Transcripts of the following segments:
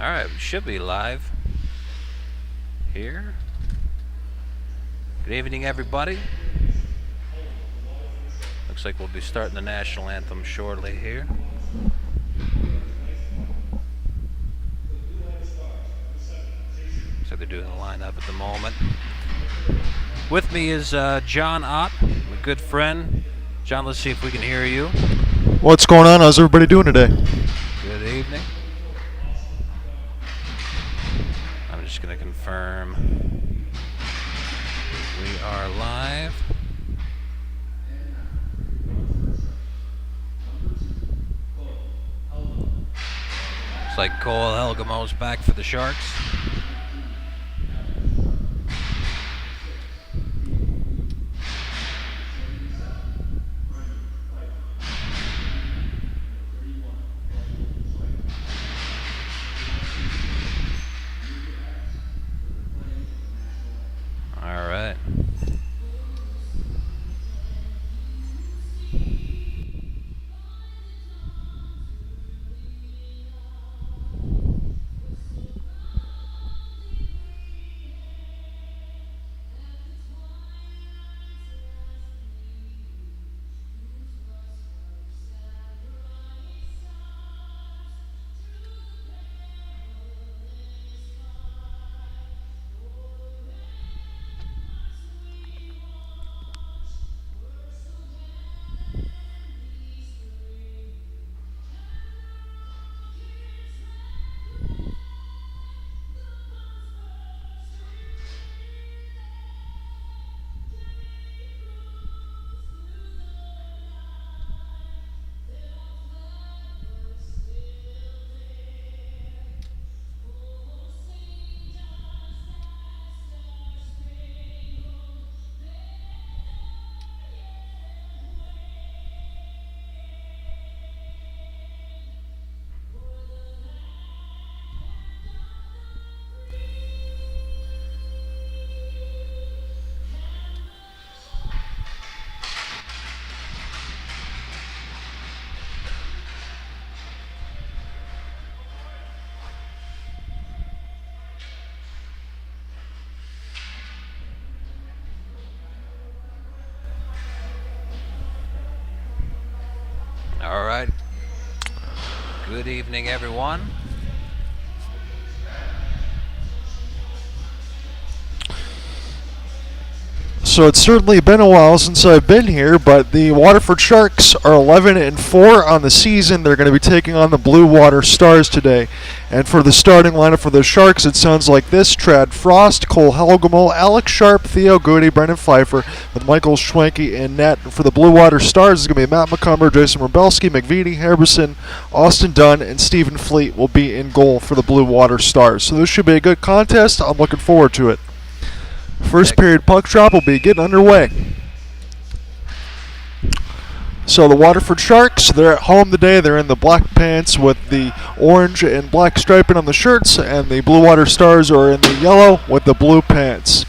Alright, we should be live here. Good evening, everybody. Looks like we'll be starting the national anthem shortly here. So they're doing the lineup at the moment. With me is John Ott, a good friend. John, let's see if we can hear you. What's going on? How's everybody doing today? Good evening. I'm just going to confirm we are live. Looks like Cole Helgamo's back for the Sharks. All right. All right. Good evening, everyone. So it's certainly been a while since I've been here, but the Waterford Sharks are 11-4 on the season. They're going to be taking on the Blue Water Stars today. And for the starting lineup for the Sharks, it sounds like this: Trad Frost, Cole Helgamo, Alex Sharp, Theo Goody, Brendan Pfeiffer, with Michael Schwenke in net. For the Blue Water Stars, it's going to be Matt McCumber, Jason Rebelski, McVitie, Harbison, Austin Dunn, and Stephen Fleet will be in goal for the Blue Water Stars. So this should be a good contest. I'm looking forward to it. First period puck drop will be getting underway. So the Waterford Sharks, they're at home today. They're in the black pants with the orange and black striping on the shirts, and the Blue Water Stars are in the yellow with the blue pants.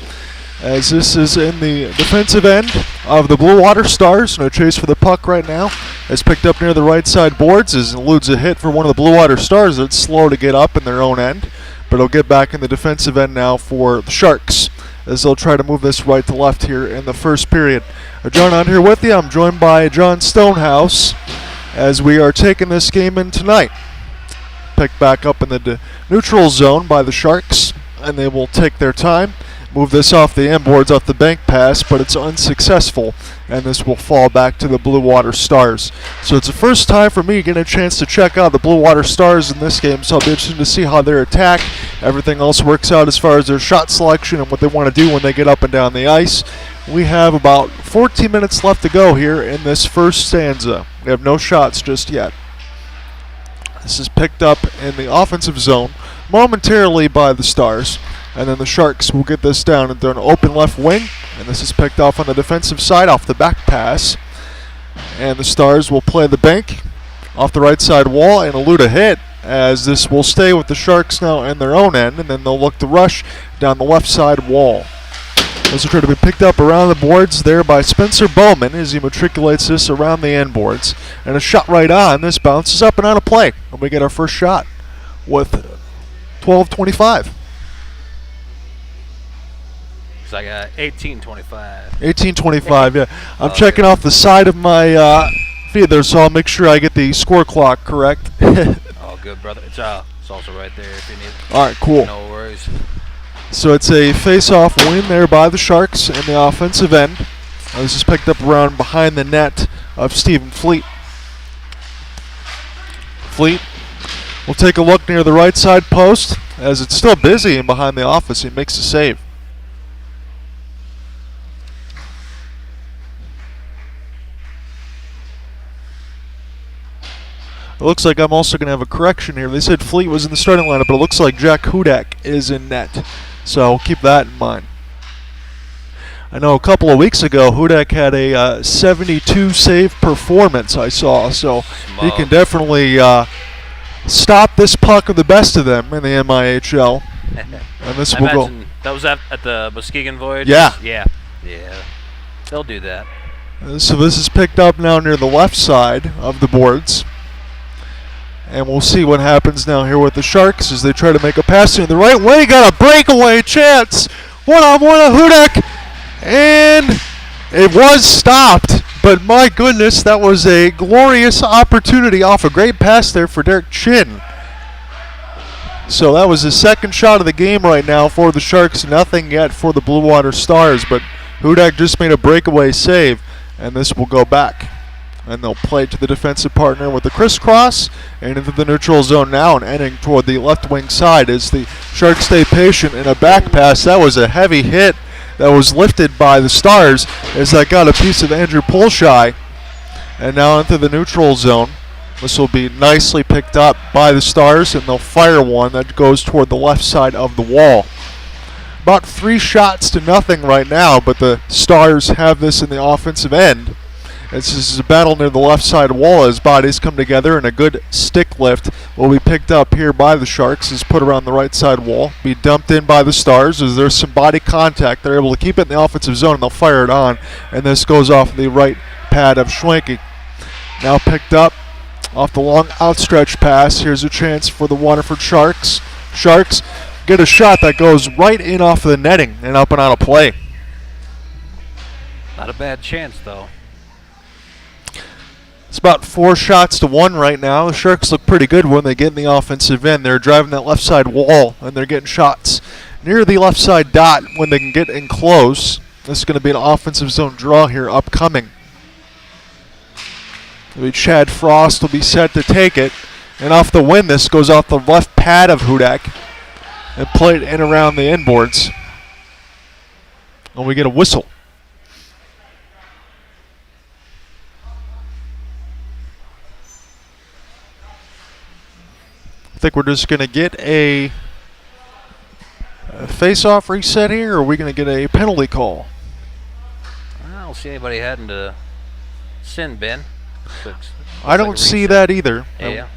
As this is in the defensive end of the Blue Water Stars. No chase for the puck right now. It's picked up near the right side boards as it eludes a hit for one of the Blue Water Stars. It's slow to get up in their own end, but it'll get back in the defensive end now for the Sharks, as they'll try to move this right to left here in the first period. John on here with you. I'm joined by John Stonehouse as we are taking this game in tonight. Picked back up in the neutral zone by the Sharks, and they will take their time. Move this off the inboards, off the bank pass, but it's unsuccessful, and this will fall back to the Blue Water Stars. So it's the first time for me getting a chance to check out the Blue Water Stars in this game, so I'll be interested to see how their attack, everything else works out as far as their shot selection and what they want to do when they get up and down the ice. We have about 14 minutes left to go here in this first stanza. We have no shots just yet. This is picked up in the offensive zone momentarily by the Stars. And then the Sharks will get this down into an open left wing. And this is picked off on the defensive side off the back pass. And the Stars will play the bank off the right side wall and elude a hit, as this will stay with the Sharks now in their own end. And then they'll look to rush down the left side wall. This will try to be picked up around the boards there by Spencer Bowman as he matriculates this around the end boards. And a shot right on. This bounces up and out of play. And we get our first shot with 12-25. So I got 18-25. 18-25, yeah. I'm Oh, checking yeah. off the side of my feed there, so I'll make sure I get the score clock correct. Oh, good, brother. It's also right there if you need it. All right, cool. No worries. So it's a face-off win there by the Sharks in the offensive end. This is picked up around behind the net of Stephen Fleet. Fleet will take a look near the right side post as it's still busy and behind the office. He makes a save. It looks like I'm also going to have a correction here. They said Fleet was in the starting lineup, but it looks like Jack Hudak is in net. So keep that in mind. I know a couple of weeks ago, Hudak had a 72 save performance, I saw. So he can definitely stop this puck of the best of them in the MIHL. And this will go. That was at the Muskegon Voyage? Yeah. Yeah. They'll do that. So this is picked up now near the left side of the boards. And we'll see what happens now here with the Sharks as they try to make a pass in the right way. Got a breakaway chance. One-on-one of Hudak. And it was stopped. But my goodness, that was a glorious opportunity off a great pass there for Derek Chin. So that was the second shot of the game right now for the Sharks. Nothing yet for the Blue Water Stars. But Hudak just made a breakaway save. And this will go back. And they'll play it to the defensive partner with the crisscross and into the neutral zone now and ending toward the left wing side as the Sharks stay patient in a back pass. That was a heavy hit that was lifted by the Stars as that got a piece of Andrew Polshai. And now into the neutral zone. This will be nicely picked up by the Stars and they'll fire one that goes toward the left side of the wall. About 3 shots to nothing right now, but the Stars have this in the offensive end. This is a battle near the left side wall as bodies come together, and a good stick lift will be picked up here by the Sharks. Is put around the right side wall, be dumped in by the Stars as there's some body contact. They're able to keep it in the offensive zone, and they'll fire it on, and this goes off the right pad of Schwenke. Now picked up off the long outstretched pass. Here's a chance for the Waterford Sharks. Sharks get a shot that goes right in off the netting and up and out of play. Not a bad chance, though. It's about 4 shots to 1 right now. The Sharks look pretty good when they get in the offensive end. They're driving that left side wall, and they're getting shots near the left side dot when they can get in close. This is going to be an offensive zone draw here upcoming. Chad Frost will be set to take it. And off the win, this goes off the left pad of Hudak and played in around the inboards. And we get a whistle. I think we're just going to get a face-off reset here, or are we going to get a penalty call? I don't see anybody heading to sin bin. I don't see that either. Yeah.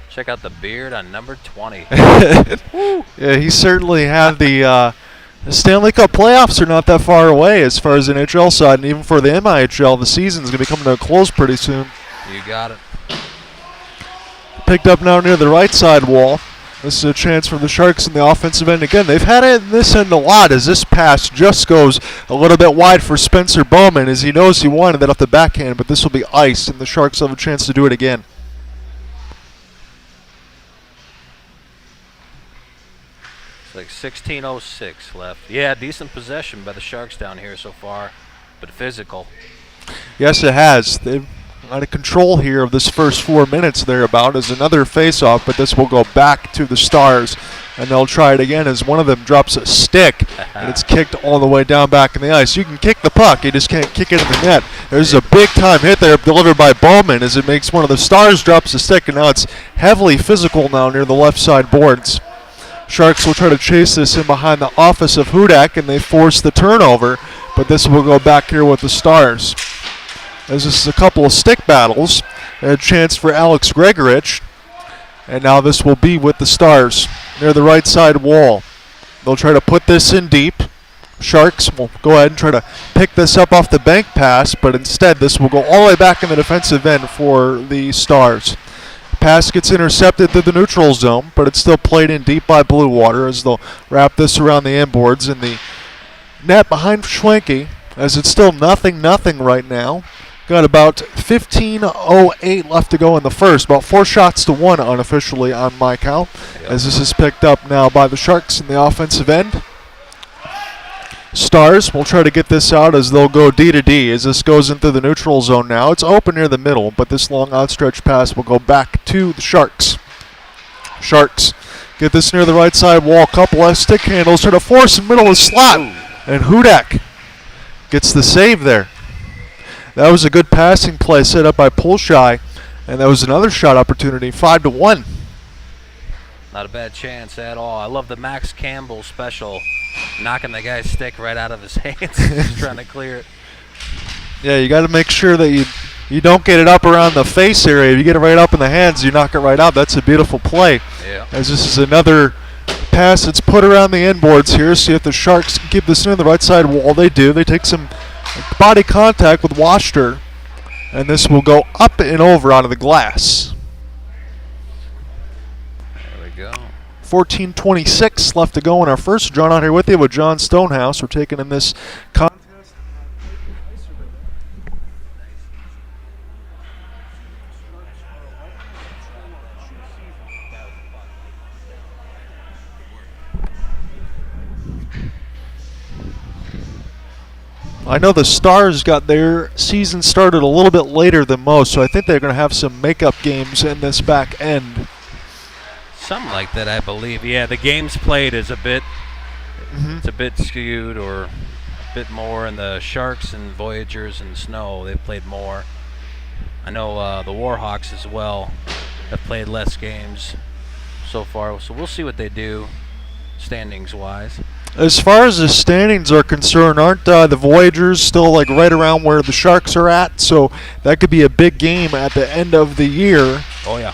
Check out the beard on number 20. Yeah, he certainly had the Stanley Cup playoffs are not that far away as far as the NHL side, and even for the MIHL, the season's going to be coming to a close pretty soon. You got it. Picked up now near the right side wall. This is a chance for the Sharks in the offensive end. Again, they've had it in this end a lot as this pass just goes a little bit wide for Spencer Bowman as he knows he wanted that off the backhand, but this will be iced, and the Sharks have a chance to do it again. It's like 16:06 left. Yeah, decent possession by the Sharks down here so far, but physical. Yes, it has. They've out of control here of this first 4 minutes thereabout as another face-off, but this will go back to the Stars, and they'll try it again as one of them drops a stick, and it's kicked all the way down back in the ice. You can kick the puck, you just can't kick it in the net. There's a big-time hit there delivered by Bowman as it makes one of the Stars drops a stick, and now it's heavily physical now near the left side boards. Sharks will try to chase this in behind the office of Hudak, and they force the turnover, but this will go back here with the Stars. As this is a couple of stick battles, a chance for Alex Gregorich, and now this will be with the Stars near the right side wall. They'll try to put this in deep. Sharks will go ahead and try to pick this up off the bank pass, but instead this will go all the way back in the defensive end for the Stars. Pass gets intercepted through the neutral zone, but it's still played in deep by Blue Water as they'll wrap this around the inboards in the net behind Schwenke, as it's still 0-0 right now. Got about 15:08 left to go in the first. About 4 shots to 1 unofficially on my count, as this is picked up now by the Sharks in the offensive end. Stars will try to get this out as they'll go D to D as this goes into the neutral zone now. It's open near the middle, but this long outstretched pass will go back to the Sharks. Sharks get this near the right side wall. Couple of stick handles, try to force in the middle of the slot. And Hudak gets the save there. That was a good passing play set up by Pulshai, and that was another shot opportunity, 5-1. Not a bad chance at all. I love the Max Campbell special, knocking the guy's stick right out of his hands, just trying to clear it. Yeah, you got to make sure that you don't get it up around the face area. If you get it right up in the hands, you knock it right out. That's a beautiful play. Yeah. As this is another pass that's put around the inboards here. See if the Sharks can keep this in the right side wall. They do. They take some body contact with Wachter, and this will go up and over onto the glass. There we go. 14:26 left to go in our first. John out here with you with John Stonehouse. We're taking in this contest. I know the Stars got their season started a little bit later than most, so I think they're going to have some makeup games in this back end. Something like that, I believe. Yeah, the games played is a bit, it's a bit skewed or a bit more, and the Sharks and Voyagers and Snow, they've played more. I know the Warhawks as well have played less games so far, so we'll see what they do standings-wise. As far as the standings are concerned, aren't the Voyagers still like right around where the Sharks are at? So that could be a big game at the end of the year. Oh yeah.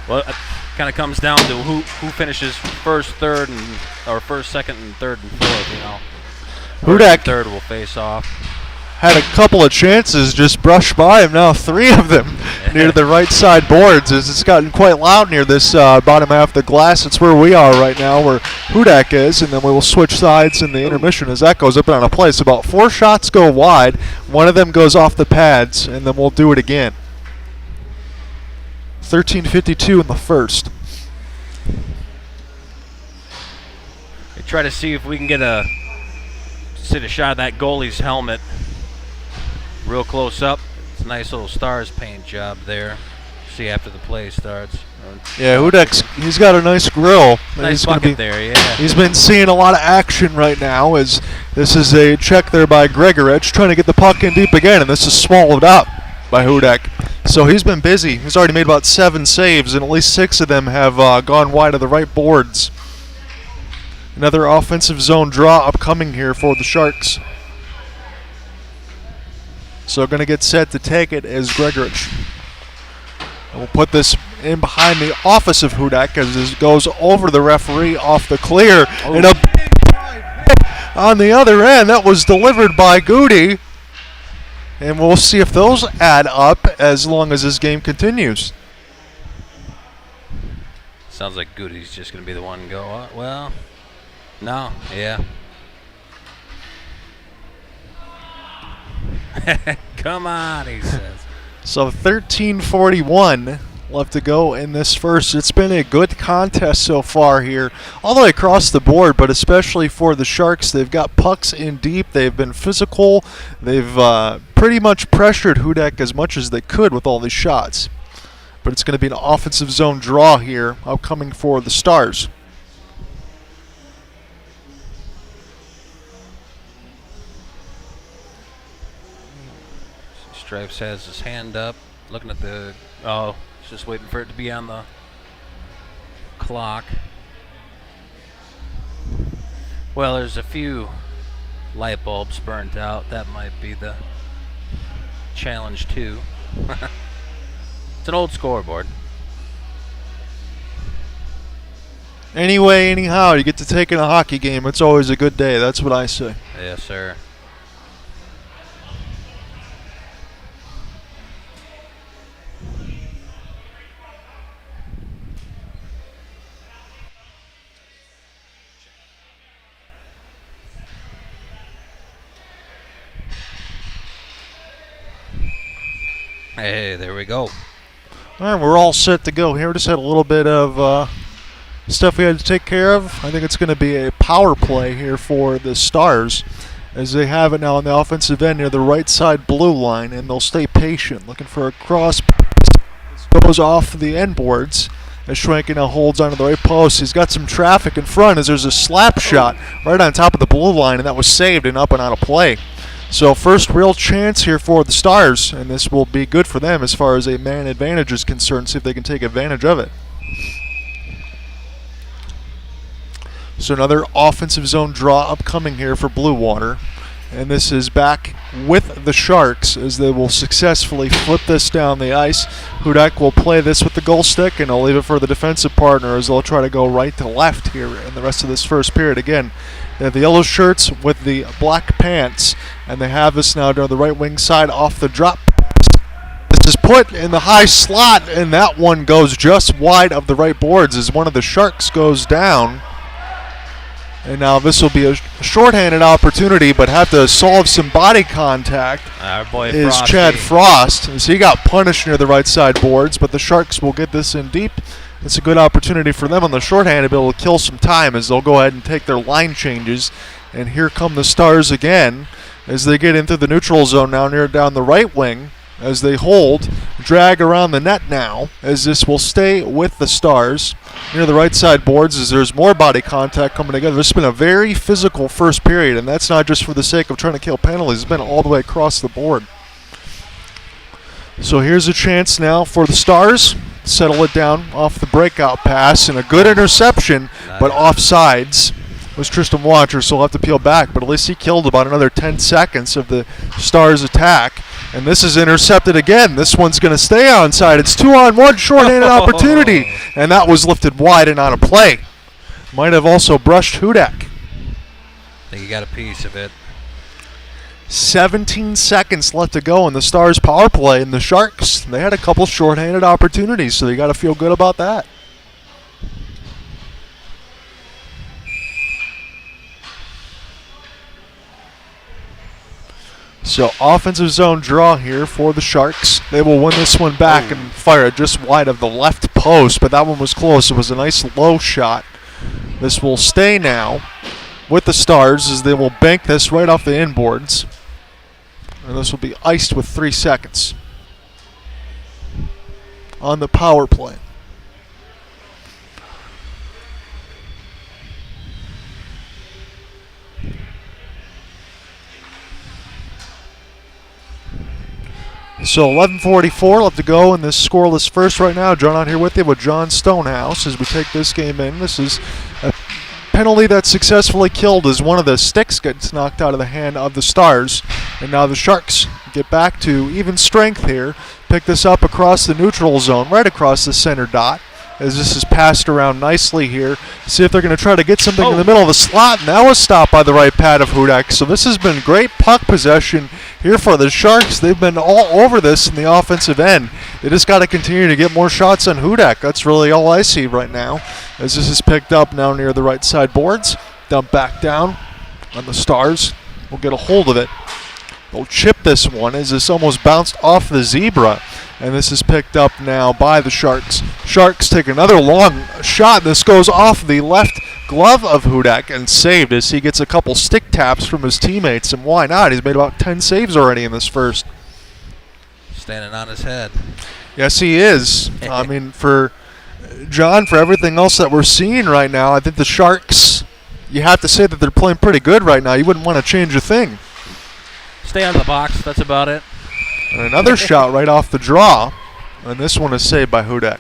Well, it kind of comes down to who finishes first, third, or first, second, and third and fourth. You know, Hudak third will face off. Had a couple of chances, just brushed by him. Now 3 of them near the right side boards, as it's gotten quite loud near this bottom half of the glass. It's where we are right now, where Hudak is, and then we will switch sides in the intermission as that goes up and on a play. So about 4 shots go wide. 1 of them goes off the pads, and then we'll do it again. 13:52 in the first. We try to see if we can get a shot of that goalie's helmet real close up. It's a nice little Stars paint job there. See after the play starts. Yeah, Hudak's, he's got a nice grill. Nice bucket there, yeah. He's been seeing a lot of action right now, as this is a check there by Gregorich, trying to get the puck in deep again, and this is swallowed up by Hudak. So he's been busy. He's already made about 7 saves, and at least 6 of them have gone wide of the right boards. Another offensive zone draw upcoming here for the Sharks. So going to get set to take it as Gregorich. And we'll put this in behind the office of Hudak as this goes over the referee off the clear. Oh. And a big on the other end. That was delivered by Goody. And we'll see if those add up as long as this game continues. Sounds like Goody's just going to be the one to go. Well, no, yeah. Come on, he says. So 13:41 left to go in this first. It's been a good contest so far here, all the way across the board, but especially for the Sharks. They've got pucks in deep. They've been physical. They've pretty much pressured Hudak as much as they could with all these shots. But it's going to be an offensive zone draw here, upcoming for the Stars. Stripes has his hand up, looking at the. Oh, he's just waiting for it to be on the clock. Well, there's a few light bulbs burnt out. That might be the challenge, too. It's an old scoreboard. Anyway, anyhow, you get to take in a hockey game. It's always a good day. That's what I say. Yes, sir. Hey, there we go. All right, we're all set to go here. Just had a little bit of stuff we had to take care of. I think it's going to be a power play here for the Stars, as they have it now on the offensive end near the right side blue line, and they'll stay patient, looking for a cross pass. This goes off the end boards as Schwenke now holds onto the right post. He's got some traffic in front as there's a slap shot right on top of the blue line, and that was saved and up and out of play. So first real chance here for the Stars, and this will be good for them as far as a man advantage is concerned, see if they can take advantage of it. So another offensive zone draw upcoming here for Blue Water. And this is back with the Sharks as they will successfully flip this down the ice. Hudak will play this with the goal stick, and I'll leave it for the defensive partner as they'll try to go right to left here in the rest of this first period. Again, they have the yellow shirts with the black pants, and they have this now down the right wing side off the drop pass. This is put in the high slot, and that one goes just wide of the right boards as one of the Sharks goes down. And now this will be a shorthanded opportunity, but have to solve some body contact. Our boy is Frosty. Chad Frost. As he got punished near the right side boards, but the Sharks will get this in deep. It's a good opportunity for them on the shorthanded to be able to kill some time as they'll go ahead and take their line changes. And here come the Stars again as they get into the neutral zone now near down the right wing. As they hold, drag around the net now, as this will stay with the Stars near the right side boards as there's more body contact coming together. This has been a very physical first period, and that's not just for the sake of trying to kill penalties. It's been all the way across the board. So here's a chance now for the Stars. Settle it down off the breakout pass, and a good interception, but offsides was Tristan Watcher, so he'll have to peel back. But at least he killed about another 10 seconds of the Stars' attack. And this is intercepted again. This one's going to stay onside. It's 2-on-1 shorthanded opportunity. And that was lifted wide and out of play. Might have also brushed Hudak. I think he got a piece of it. 17 seconds left to go in the Stars power play. And the Sharks, they had a couple shorthanded opportunities, so you got to feel good about that. So offensive zone draw here for the Sharks. They will win this one back and fire it just wide of the left post, but that one was close. It was a nice low shot. This will stay now with the Stars as they will bank this right off the inboards. And this will be iced with 3 seconds on the power play. So 11:44 left to go in this scoreless first right now. John out here with you with John Stonehouse as we take this game in. This is a penalty that's successfully killed as one of the sticks gets knocked out of the hand of the Stars. And now the Sharks get back to even strength here. Pick this up across the neutral zone, right across the center dot. As this is passed around nicely here. See if they're going to try to get something in the middle of the slot. And that was stopped by the right pad of Hudak. So this has been great puck possession here for the Sharks. They've been all over this in the offensive end. They just got to continue to get more shots on Hudak. That's really all I see right now. As this is picked up now near the right side boards. Dump back down on the Stars. We'll get a hold of it. They'll chip this one as this almost bounced off the zebra. And this is picked up now by the Sharks. Sharks take another long shot. This goes off the left glove of Hudak and saved as he gets a couple stick taps from his teammates. And why not? He's made about 10 saves already in this first. Standing on his head. Yes, he is. I mean, for John, for everything else that we're seeing right now, I think the Sharks, you have to say that they're playing pretty good right now. You wouldn't want to change a thing. Stay on the box. That's about it. And another shot right off the draw. And this one is saved by Hudak.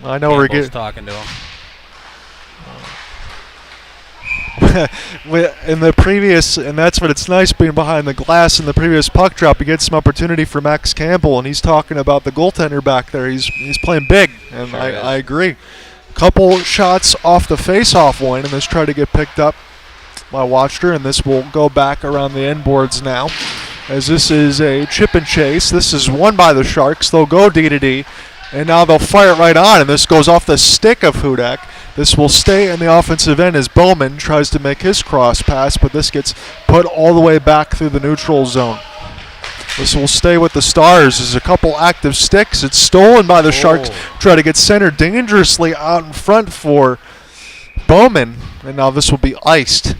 I know we're getting talking to him. In the previous, and that's what it's nice being behind the glass. In the previous puck drop, he gets some opportunity for Max Campbell, and he's talking about the goaltender back there. He's playing big, and Sure I agree. Couple shots off the face-off line, and this tried to get picked up by Watcher, and this will go back around the end boards now. As this is a chip and chase. This is won by the Sharks. They'll go D to D, and now they'll fire it right on, and this goes off the stick of Hudak. This will stay in the offensive end as Bowman tries to make his cross pass, but this gets put all the way back through the neutral zone. This will stay with the Stars. There's a couple active sticks. It's stolen by the Sharks. Try to get centered dangerously out in front for Bowman, and now this will be iced.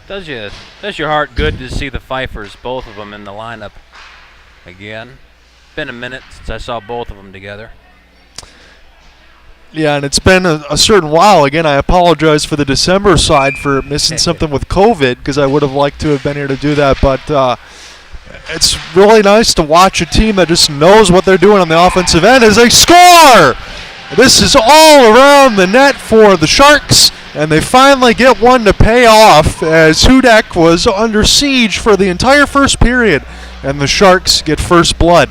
Does your heart good to see the Pfeiffers, both of them in the lineup again? Been a minute since I saw both of them together. Yeah, and it's been a certain while. Again, I apologize for the December side for missing something with COVID, because I would have liked to have been here to do that. But it's really nice to watch a team that just knows what they're doing on the offensive end as they score. This is all around the net for the Sharks, and they finally get one to pay off as Hudak was under siege for the entire first period, and the Sharks get first blood.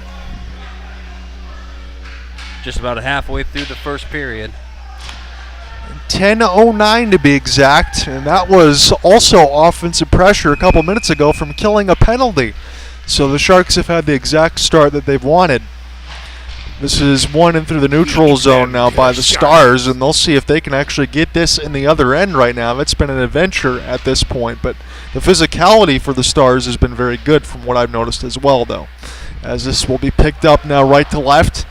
Just about halfway through the first period. 10:09 to be exact, and that was also offensive pressure a couple minutes ago from killing a penalty. So the Sharks have had the exact start that they've wanted. This is one in through the neutral zone now by the Stars, and they'll see if they can actually get this in the other end right now. It's been an adventure at this point, but the physicality for the Stars has been very good from what I've noticed as well, though. As this will be picked up now right to left.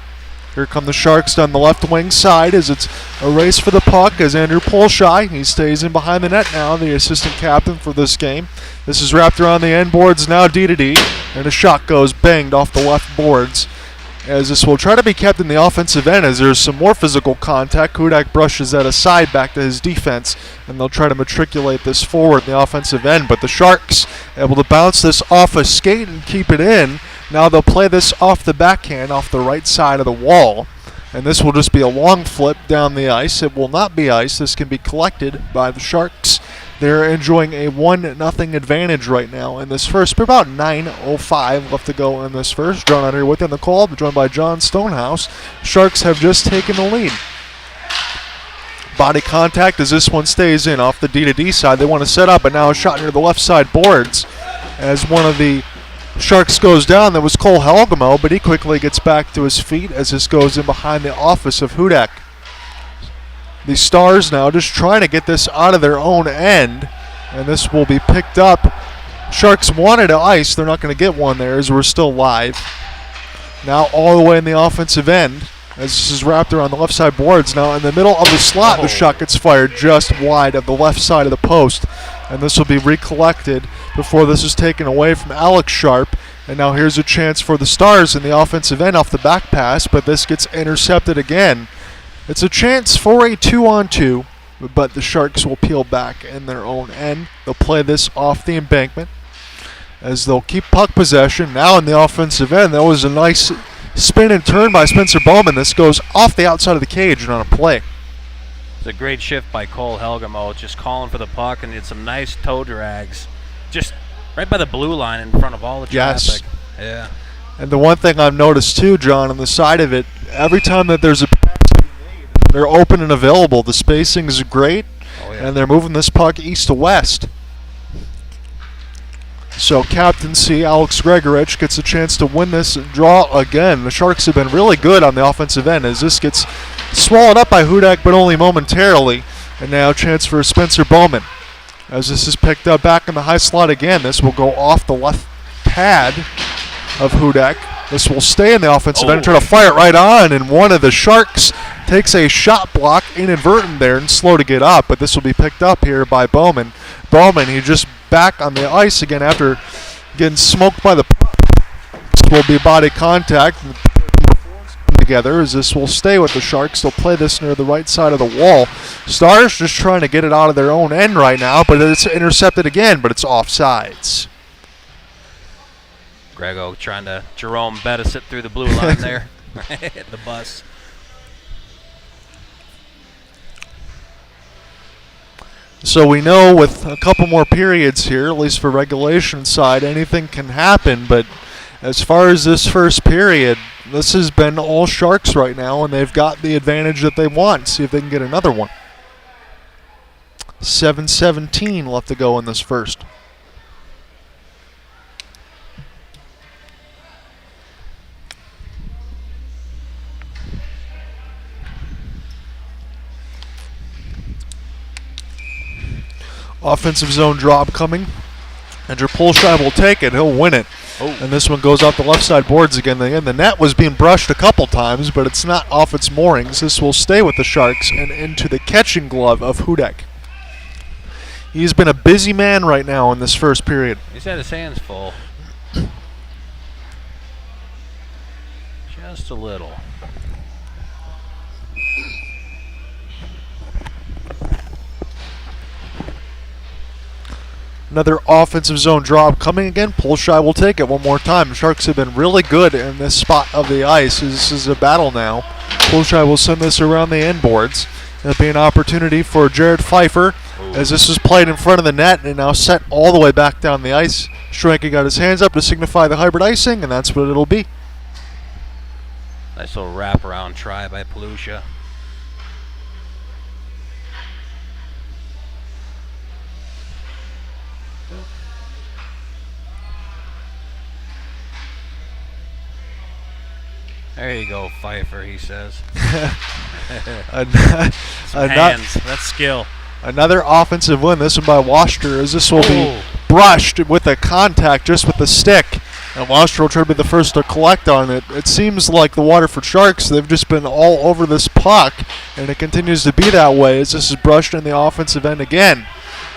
Here come the Sharks down the left wing side as it's a race for the puck as Andrew Polshai, he stays in behind the net now, the assistant captain for this game. This is wrapped around the end boards now, D-to-D, and a shot goes banged off the left boards. As this will try to be kept in the offensive end as there's some more physical contact. Hudak brushes that aside back to his defense, and they'll try to matriculate this forward in the offensive end. But the Sharks able to bounce this off a skate and keep it in. Now they'll play this off the backhand, off the right side of the wall. And this will just be a long flip down the ice. It will not be ice. This can be collected by the Sharks. They're enjoying a 1-0 advantage right now in this first. About 9:05 left to go in this first. John out here within the call, joined by John Stonehouse. Sharks have just taken the lead. Body contact as this one stays in off the D-to-D side. They want to set up, but now a shot near the left side boards as one of the Sharks goes down. That was Cole Helgamo, but he quickly gets back to his feet as this goes in behind the office of Hudak. The Stars now just trying to get this out of their own end, and this will be picked up. Sharks wanted to ice. They're not going to get one there as we're still live. Now all the way in the offensive end as this is wrapped around the left side boards. Now in the middle of the slot, the shot gets fired just wide of the left side of the post, and this will be recollected before this is taken away from Alex Sharp. And now here's a chance for the Stars in the offensive end off the back pass, but this gets intercepted again. It's a chance for a 2-on-2, but the Sharks will peel back in their own end. They'll play this off the embankment as they'll keep puck possession. Now in the offensive end, that was a nice spin and turn by Spencer Bowman. This goes off the outside of the cage and on a play. It's a great shift by Cole Helgamo, just calling for the puck, and did some nice toe drags. Just right by the blue line in front of all the traffic. Yes. Yeah. And the one thing I've noticed too, John, on the side of it, every time that there's a they're open and available. The spacing is great, and they're moving this puck east to west. So captaincy, Alex Gregorich gets a chance to win this draw again. The Sharks have been really good on the offensive end as this gets swallowed up by Hudak, but only momentarily. And now a chance for Spencer Bowman. As this is picked up back in the high slot again, this will go off the left pad of Hudak. This will stay in the offensive end and try to fire it right on, and one of the Sharks takes a shot block, inadvertent there, and slow to get up, but this will be picked up here by Bowman. Bowman, he just back on the ice again after getting smoked by the puck. This will be body contact together as this will stay with the Sharks. They'll play this near the right side of the wall. Stars just trying to get it out of their own end right now, but it's intercepted again, but it's offsides. Grego trying to Jerome Bettis it through the blue line there. Hit the bus. So we know with a couple more periods here, at least for regulation side, anything can happen. But as far as this first period, this has been all Sharks right now, and they've got the advantage that they want. See if they can get another one. 7:17 left to go in this first. Offensive zone drop coming. Andrew Pulshy will take it. He'll win it. Oh. And this one goes off the left side boards again. The net was being brushed a couple times, but it's not off its moorings. This will stay with the Sharks and into the catching glove of Hudek. He's been a busy man right now in this first period. He's had his hands full. Just a little. Another offensive zone drop coming again. Pulshy will take it one more time. Sharks have been really good in this spot of the ice. This is a battle now. Pulshy will send this around the end boards. That'll be an opportunity for Jared Pfeiffer as this is played in front of the net and now set all the way back down the ice. Schwenke got his hands up to signify the hybrid icing, and that's what it'll be. Nice little wraparound try by Palusha. There you go, Pfeiffer, he says. Hands. That's skill. Another offensive win, this one by Waschter, as this will be brushed with a contact just with the stick. And Waschter will try to be the first to collect on it. It seems like the Waterford Sharks, they've just been all over this puck, and it continues to be that way as this is brushed in the offensive end again.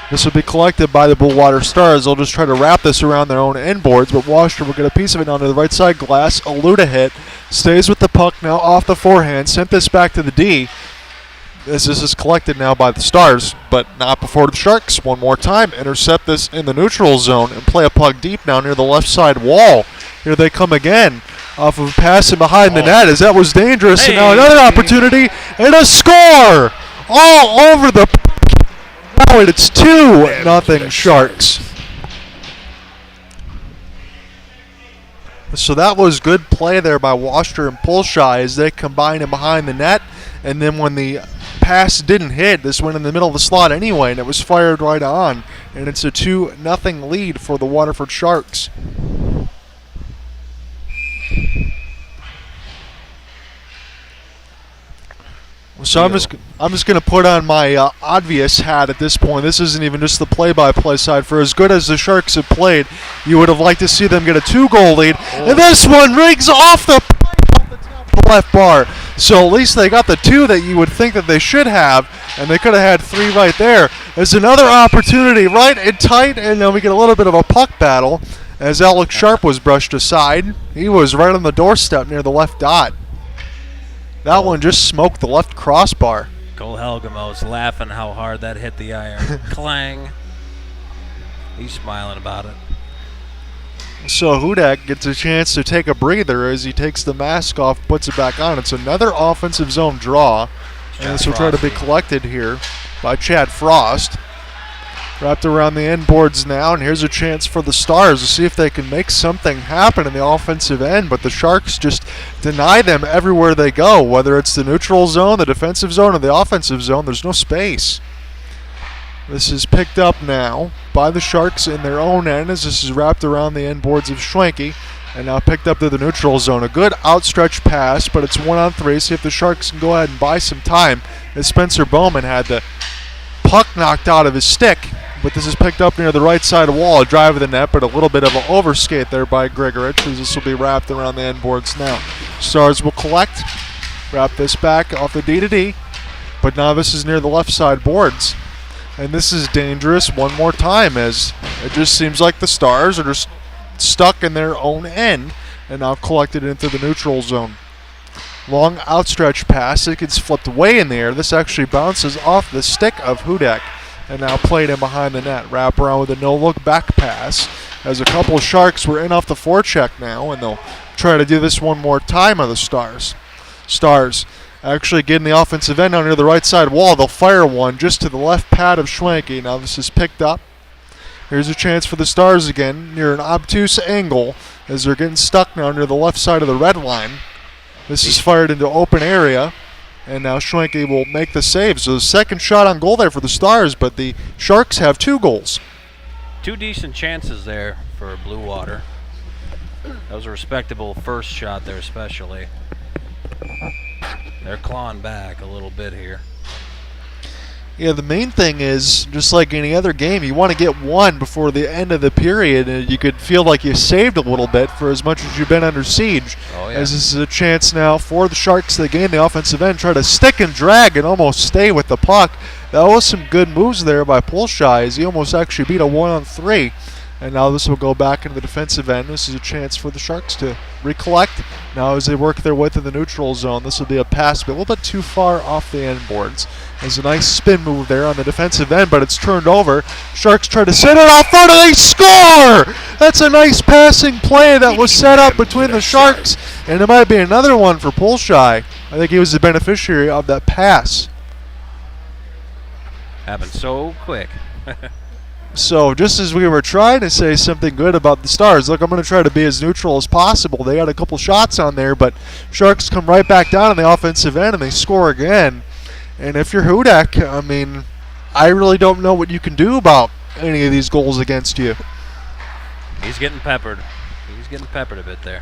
This will be collected by the Blue Water Stars. They'll just try to wrap this around their own end boards, but Waschter will get a piece of it down to the right side glass. Elude a hit. Stays with the puck now off the forehand. Sent this back to the D. As this is collected now by the Stars, but not before the Sharks. One more time. Intercept this in the neutral zone and play a puck deep now near the left side wall. Here they come again. Off of passing behind the net as that was dangerous. Hey. And now another opportunity and a score! All over the now it's 2-0 Sharks. So that was good play there by Waschter and Pulshy as they combine in behind the net. And then when the pass didn't hit, this went in the middle of the slot anyway, and it was fired right on. And it's a 2-0 lead for the Waterford Sharks. So I'm just going to put on my obvious hat at this point. This isn't even just the play-by-play side. For as good as the Sharks have played, you would have liked to see them get a 2-goal lead. And this one rings off the top of the left bar. So at least they got the 2 that you would think that they should have, and they could have had 3 right there. There's another opportunity right and tight, and then we get a little bit of a puck battle as Alex Sharp was brushed aside. He was right on the doorstep near the left dot. That one just smoked the left crossbar. Cole Helgamo's laughing how hard that hit the iron. Clang. He's smiling about it. So Hudek gets a chance to take a breather as he takes the mask off, puts it back on. It's another offensive zone draw. And this will try to be collected here by Chad Frost. Wrapped around the end boards now, and here's a chance for the Stars to see if they can make something happen in the offensive end, but the Sharks just deny them everywhere they go, whether it's the neutral zone, the defensive zone, or the offensive zone. There's no space. This is picked up now by the Sharks in their own end as this is wrapped around the end boards of Schwenke, and now picked up to the neutral zone. A good outstretched pass, but it's 1-on-3. See if the Sharks can go ahead and buy some time, as Spencer Bowman had the puck knocked out of his stick. But this is picked up near the right side wall, a drive of the net, but a little bit of an overskate there by Gregorich, as this will be wrapped around the end boards now. Stars will collect, wrap this back off the D-to-D, but now this is near the left side boards. And this is dangerous one more time, as it just seems like the Stars are just stuck in their own end and now collected into the neutral zone. Long outstretched pass, it gets flipped way in the air. This actually bounces off the stick of Hudek. And now played in behind the net. Wrap around with a no-look back pass as a couple of Sharks were in off the forecheck now, and they'll try to do this one more time on the Stars. Stars actually getting the offensive end near the right side wall. They'll fire one just to the left pad of Schwenke. Now this is picked up. Here's a chance for the Stars again near an obtuse angle as they're getting stuck now near the left side of the red line. This is fired into open area. And now Schwenke will make the save. So the second shot on goal there for the Stars, but the Sharks have 2 goals. 2 decent chances there for Blue Water. That was a respectable first shot there especially. They're clawing back a little bit here. Yeah, the main thing is, just like any other game, you want to get one before the end of the period, and you could feel like you saved a little bit for as much as you've been under siege. Oh, yeah. As this is a chance now for the Sharks to gain the offensive end, try to stick and drag and almost stay with the puck. That was some good moves there by Pulshai, as he almost actually beat a 1-on-3. And now this will go back into the defensive end. This is a chance for the Sharks to recollect. Now as they work their way to the neutral zone, this will be a pass, but a little bit too far off the end boards. There's a nice spin move there on the defensive end, but it's turned over. Sharks try to set it off front, and they score! That's a nice passing play that was set up between the Sharks, and it might be another one for Pulshai. I think he was the beneficiary of that pass. Happened so quick. So just as we were trying to say something good about the Stars, look, I'm going to try to be as neutral as possible. They had a couple shots on there, but Sharks come right back down on the offensive end and they score again. And if you're Hudak, I mean, I really don't know what you can do about any of these goals against you. He's getting peppered. He's getting peppered a bit there.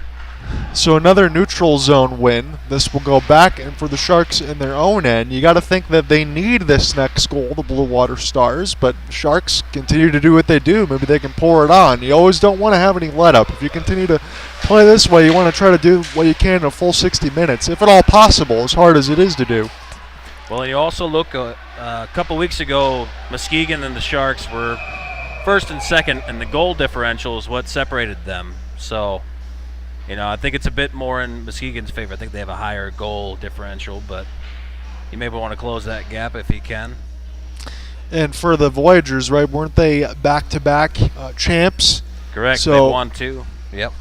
So another neutral zone win. This will go back, and for the Sharks in their own end, you got to think that they need this next goal, the Blue Water Stars, but Sharks continue to do what they do. Maybe they can pour it on. You always don't want to have any let-up. If you continue to play this way, you want to try to do what you can in a full 60 minutes, if at all possible, as hard as it is to do. Well, you also look a couple weeks ago, Muskegon and the Sharks were first and second, and the goal differential is what separated them. So, you know, I think it's a bit more in Muskegon's favor. I think they have a higher goal differential, but you maybe want to close that gap if you can. And for the Voyagers, right, weren't they back-to-back champs? Correct. So they won 2. Yep.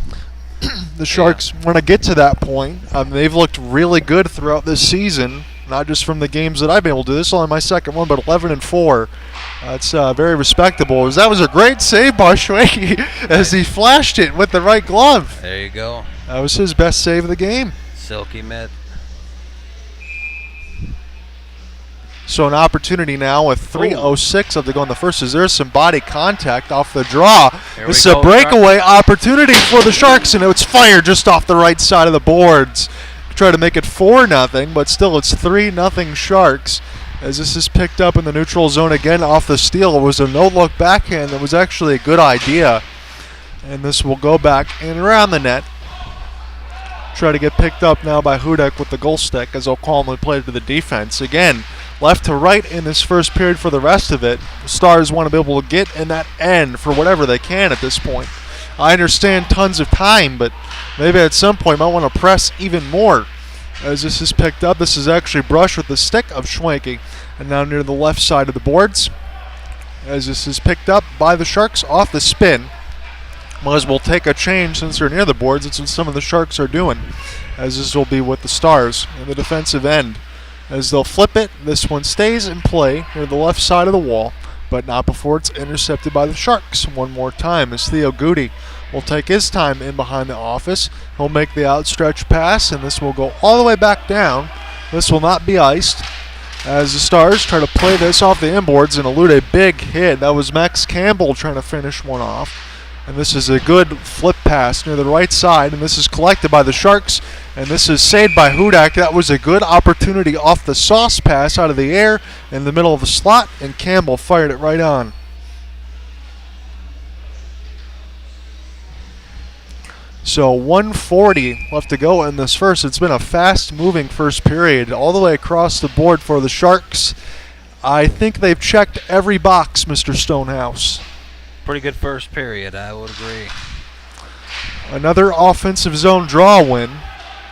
The Sharks want to get to that point. They've looked really good throughout this season, not just from the games that I've been able to do. This is only my second one, but 11-4. That's very respectable. That was a great save by Schwenke as he flashed it with the right glove. There you go. That was his best save of the game. Silky mitt. So an opportunity now with 3:06 left to go in the first. Is there some body contact off the draw? This is a breakaway opportunity for the Sharks, and it's fired just off the right side of the boards. Try to make it 4-0, but still it's 3-0 Sharks. As this is picked up in the neutral zone again off the steal. It was a no-look backhand that was actually a good idea. And this will go back and around the net. Try to get picked up now by Hudak with the goal stick as O'Connell played to the defense. Again, left to right in this first period for the rest of it. The Stars want to be able to get in that end for whatever they can at this point. I understand tons of time, but maybe at some point might want to press even more. As this is picked up, this is actually brushed with the stick of Schwenke. And now near the left side of the boards. As this is picked up by the Sharks off the spin. Might as well take a change since they're near the boards. It's what some of the Sharks are doing. As this will be with the Stars in the defensive end. As they'll flip it, this one stays in play near the left side of the wall. But not before it's intercepted by the Sharks one more time. As Theo Goody will take his time in behind the office. He'll make the outstretched pass, and this will go all the way back down. This will not be iced. As the Stars try to play this off the inboards and elude a big hit. That was Max Campbell trying to finish one off. And this is a good flip pass near the right side, and this is collected by the Sharks. And this is saved by Hudak. That was a good opportunity off the sauce pass out of the air in the middle of the slot, and Campbell fired it right on. So 1:40 left to go in this first. It's been a fast-moving first period all the way across the board for the Sharks. I think they've checked every box, Mr. Stonehouse. Pretty good first period, I would agree. Another offensive zone draw win.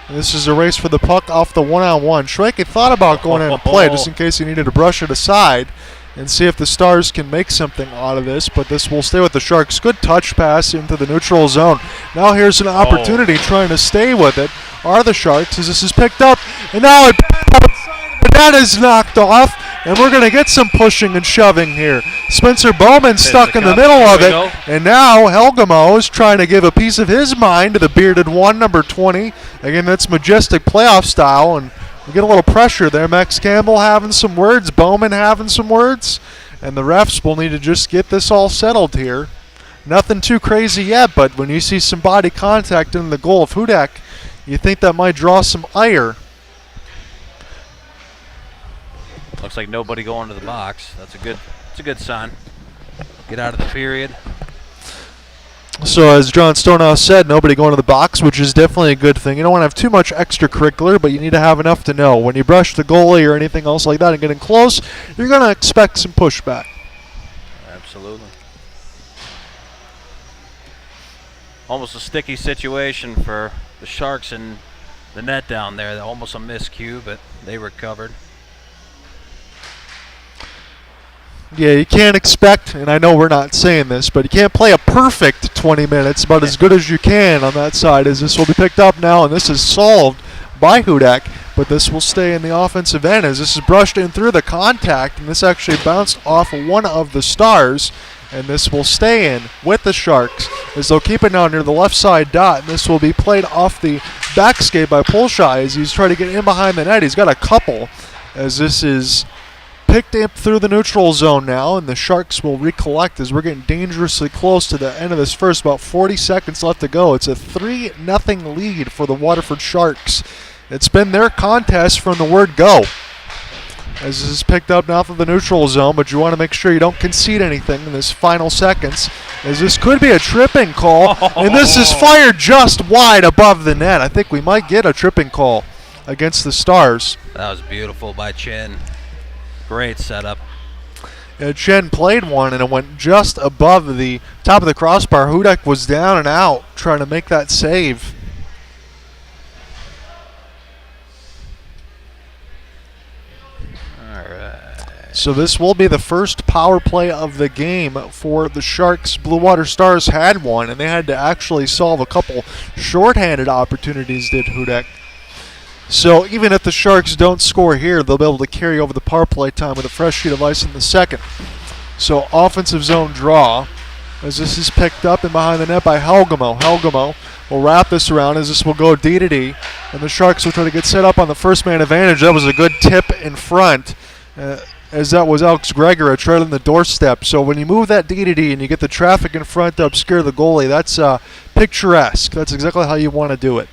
And this is a race for the puck off the one-on-one. Schwenke thought about going in and play just in case he needed to brush it aside and see if the Stars can make something out of this, but this will stay with the Sharks. Good touch pass into the neutral zone. Now here's an opportunity trying to stay with it are the Sharks as this is picked up, and now that is knocked off, and we're going to get some pushing and shoving here. Spencer Bowman stuck in the middle of it, and now Helgamo is trying to give a piece of his mind to the bearded one, number 20. Again, that's majestic playoff style, and we get a little pressure there. Max Campbell having some words, Bowman having some words, and the refs will need to just get this all settled here. Nothing too crazy yet, but when you see some body contact in the goal of Hudak, you think that might draw some ire. Looks like nobody going to the box. That's a good sign. Get out of the period. So as John Stonehouse said, nobody going to the box, which is definitely a good thing. You don't want to have too much extracurricular, but you need to have enough to know. When you brush the goalie or anything else like that and getting close, you're going to expect some pushback. Absolutely. Almost a sticky situation for the Sharks in the net down there. Almost a miscue, but they recovered. Yeah, you can't expect, and I know we're not saying this, but you can't play a perfect 20 minutes, but as good as you can on that side, as this will be picked up now, and this is solved by Hudak, but this will stay in the offensive end as this is brushed in through the contact, and this actually bounced off one of the Stars, and this will stay in with the Sharks as they'll keep it now near the left side dot, and this will be played off the back skate by Pulshai as he's trying to get in behind the net. He's got a couple as this is picked up through the neutral zone now, and the Sharks will recollect as we're getting dangerously close to the end of this first. About 40 seconds left to go. It's a 3-0 lead for the Waterford Sharks. It's been their contest from the word go. As this is picked up now from the neutral zone, but you want to make sure you don't concede anything in this final seconds, as this could be a tripping call, and this is fired just wide above the net. I think we might get a tripping call against the Stars. That was beautiful by Chen. Great setup. Yeah, Chen played one, and it went just above the top of the crossbar. Hudak was down and out trying to make that save. All right. So this will be the first power play of the game for the Sharks. Blue Water Stars had one, and they had to actually solve a couple shorthanded opportunities, did Hudak. So even if the Sharks don't score here, they'll be able to carry over the power play time with a fresh sheet of ice in the second. So offensive zone draw as this is picked up and behind the net by Helgamo. Helgamo will wrap this around as this will go D to D, and the Sharks will try to get set up on the first man advantage. That was a good tip in front as that was Alex Gregorich right on the doorstep. So when you move that D to D and you get the traffic in front to obscure the goalie, that's picturesque. That's exactly how you want to do it.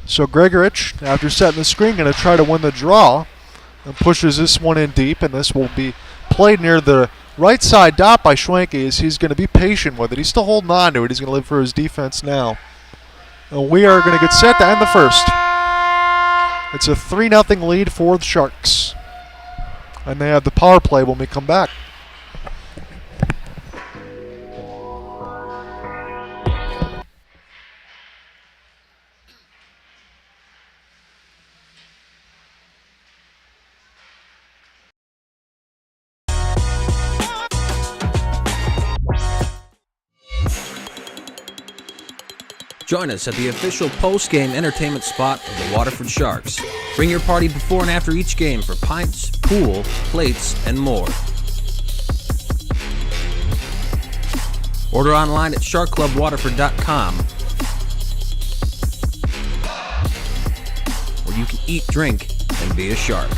So Gregorich, after setting the screen, going to try to win the draw and pushes this one in deep, and this will be played near the right side dot by Schwenke as he's going to be patient with it. He's still holding on to it. He's going to live for his defense now. And we are going to get set to end the first. It's a 3-0 lead for the Sharks. And they have the power play when we come back. Join us at the official post-game entertainment spot of the Waterford Sharks. Bring your party before and after each game for pints, pool, plates, and more. Order online at sharkclubwaterford.com, where you can eat, drink, and be a shark.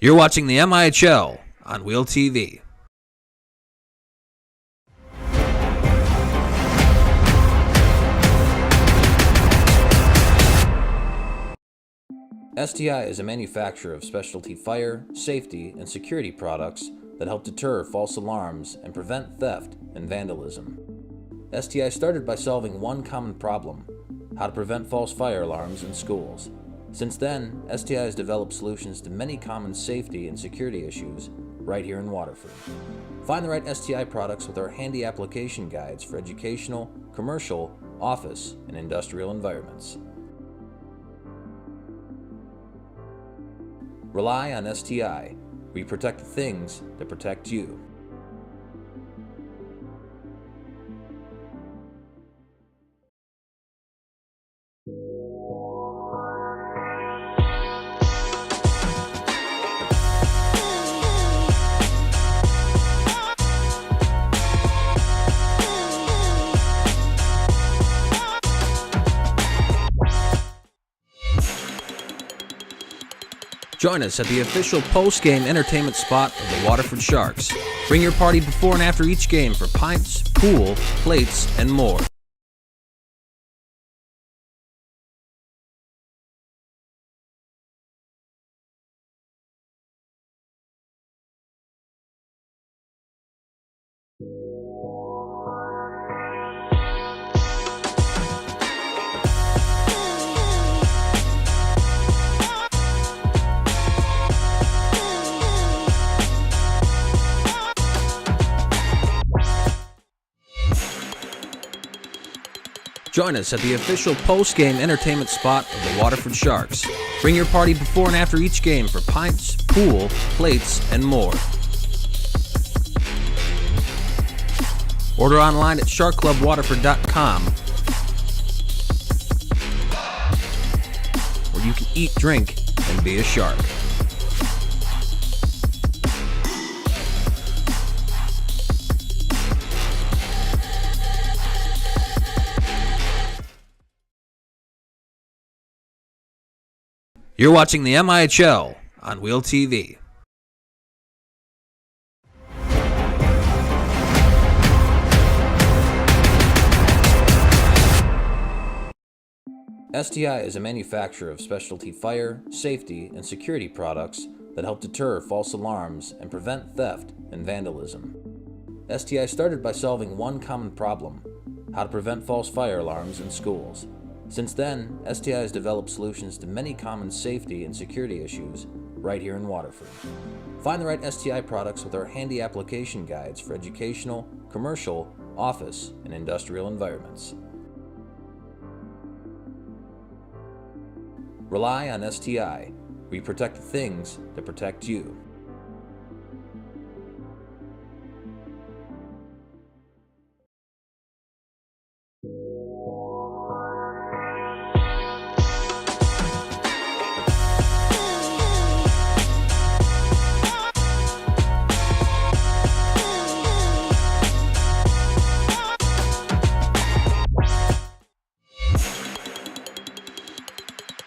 You're watching the MIHL on Wheel TV. STI is a manufacturer of specialty fire, safety, and security products that help deter false alarms and prevent theft and vandalism. STI started by solving one common problem: how to prevent false fire alarms in schools. Since then, STI has developed solutions to many common safety and security issues right here in Waterford. Find the right STI products with our handy application guides for educational, commercial, office, and industrial environments. Rely on STI. We protect the things that protect you. Join us at the official post-game entertainment spot of the Waterford Sharks. Bring your party before and after each game for pints, pool, plates, and more. Join us at the official post-game entertainment spot of the Waterford Sharks. Bring your party before and after each game for pints, pool, plates, and more. Order online at sharkclubwaterford.com, where you can eat, drink, and be a shark. You're watching the MIHL on Wheel TV. STI is a manufacturer of specialty fire, safety, and security products that help deter false alarms and prevent theft and vandalism. STI started by solving one common problem: how to prevent false fire alarms in schools. Since then, STI has developed solutions to many common safety and security issues right here in Waterford. Find the right STI products with our handy application guides for educational, commercial, office, and industrial environments. Rely on STI. We protect the things that protect you.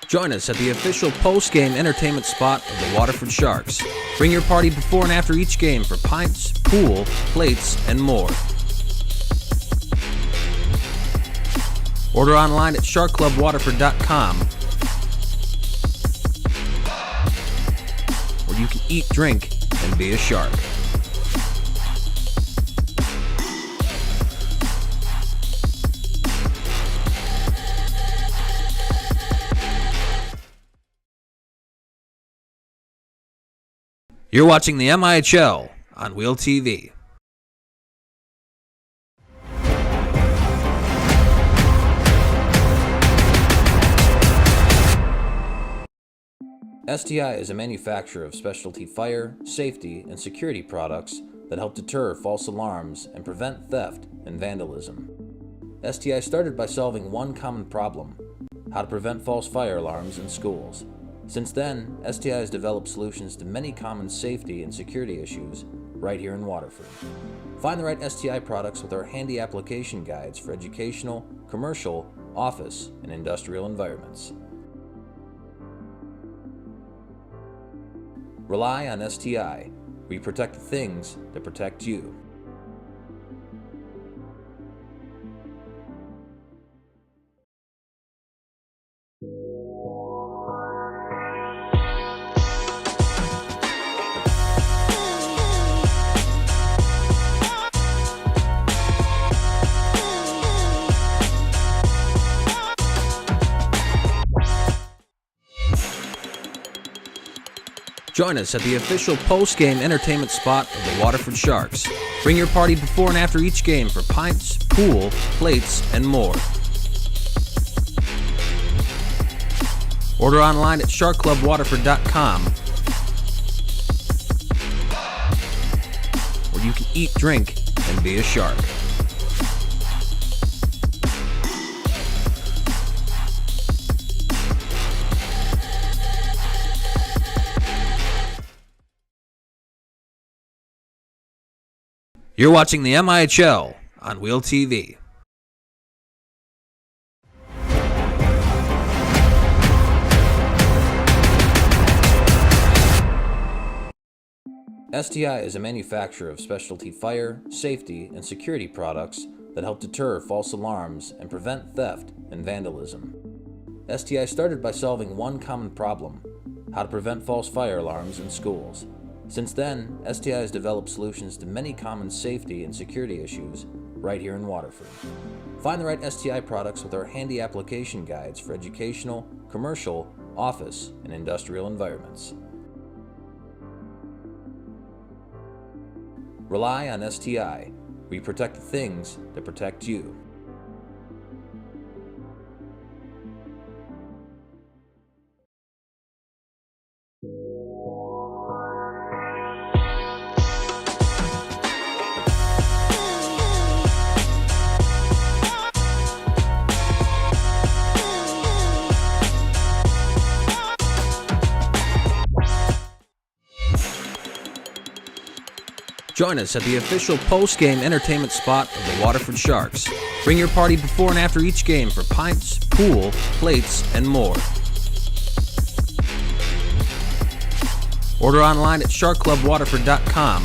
Join us at the official post-game entertainment spot of the Waterford Sharks. Bring your party before and after each game for pints, pool, plates, and more. Order online at sharkclubwaterford.com, where you can eat, drink, and be a shark. You're watching the MIHL on Wheel TV. STI is a manufacturer of specialty fire, safety, and security products that help deter false alarms and prevent theft and vandalism. STI started by solving one common problem: how to prevent false fire alarms in schools. Since then, STI has developed solutions to many common safety and security issues right here in Waterford. Find the right STI products with our handy application guides for educational, commercial, office, and industrial environments. Rely on STI. We protect the things that protect you. Join us at the official post-game entertainment spot of the Waterford Sharks. Bring your party before and after each game for pints, pool, plates, and more. Order online at sharkclubwaterford.com, where you can eat, drink, and be a shark. You're watching the MIHL on Wheel TV. STI is a manufacturer of specialty fire, safety, and security products that help deter false alarms and prevent theft and vandalism. STI started by solving one common problem: how to prevent false fire alarms in schools. Since then, STI has developed solutions to many common safety and security issues right here in Waterford. Find the right STI products with our handy application guides for educational, commercial, office, and industrial environments. Rely on STI. We protect the things that protect you. Join us at the official post-game entertainment spot of the Waterford Sharks. Bring your party before and after each game for pints, pool, plates, and more. Order online at sharkclubwaterford.com,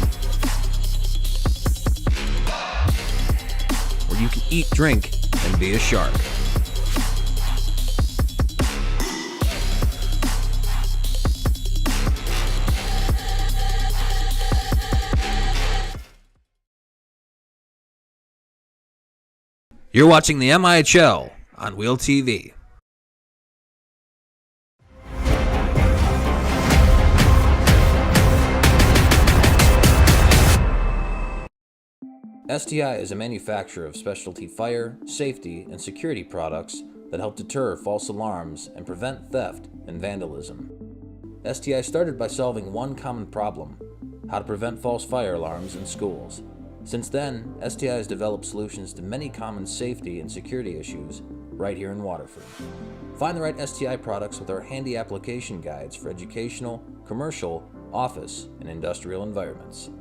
where you can eat, drink, and be a shark. You're watching the MIHL on Wheel TV. STI is a manufacturer of specialty fire, safety, and security products that help deter false alarms and prevent theft and vandalism. STI started by solving one common problem: how to prevent false fire alarms in schools. Since then, STI has developed solutions to many common safety and security issues right here in Waterford. Find the right STI products with our handy application guides for educational, commercial, office, and industrial environments.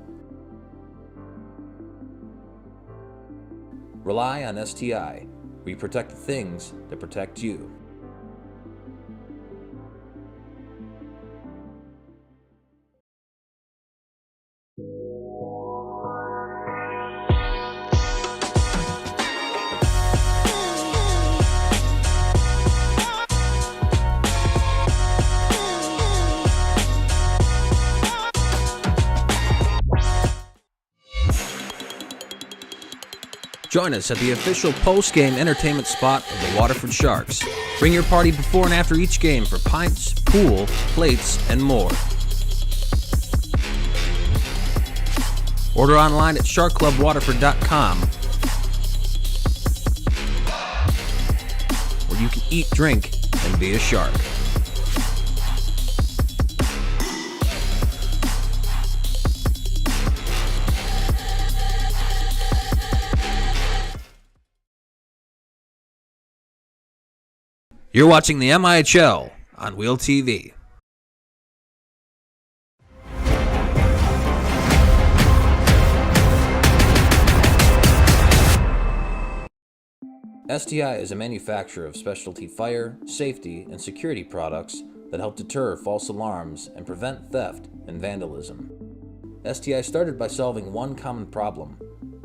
Rely on STI. We protect the things that protect you. Join us at the official post-game entertainment spot of the Waterford Sharks. Bring your party before and after each game for pints, pool, plates, and more. Order online at sharkclubwaterford.com, where you can eat, drink, and be a shark. You're watching the MIHL on Wheel TV. STI is a manufacturer of specialty fire, safety, and security products that help deter false alarms and prevent theft and vandalism. STI started by solving one common problem: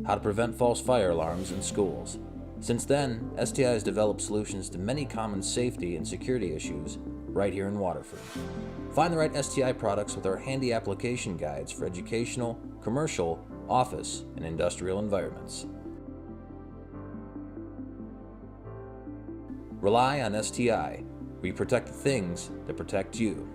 how to prevent false fire alarms in schools. Since then, STI has developed solutions to many common safety and security issues right here in Waterford. Find the right STI products with our handy application guides for educational, commercial, office, and industrial environments. Rely on STI. We protect the things that protect you.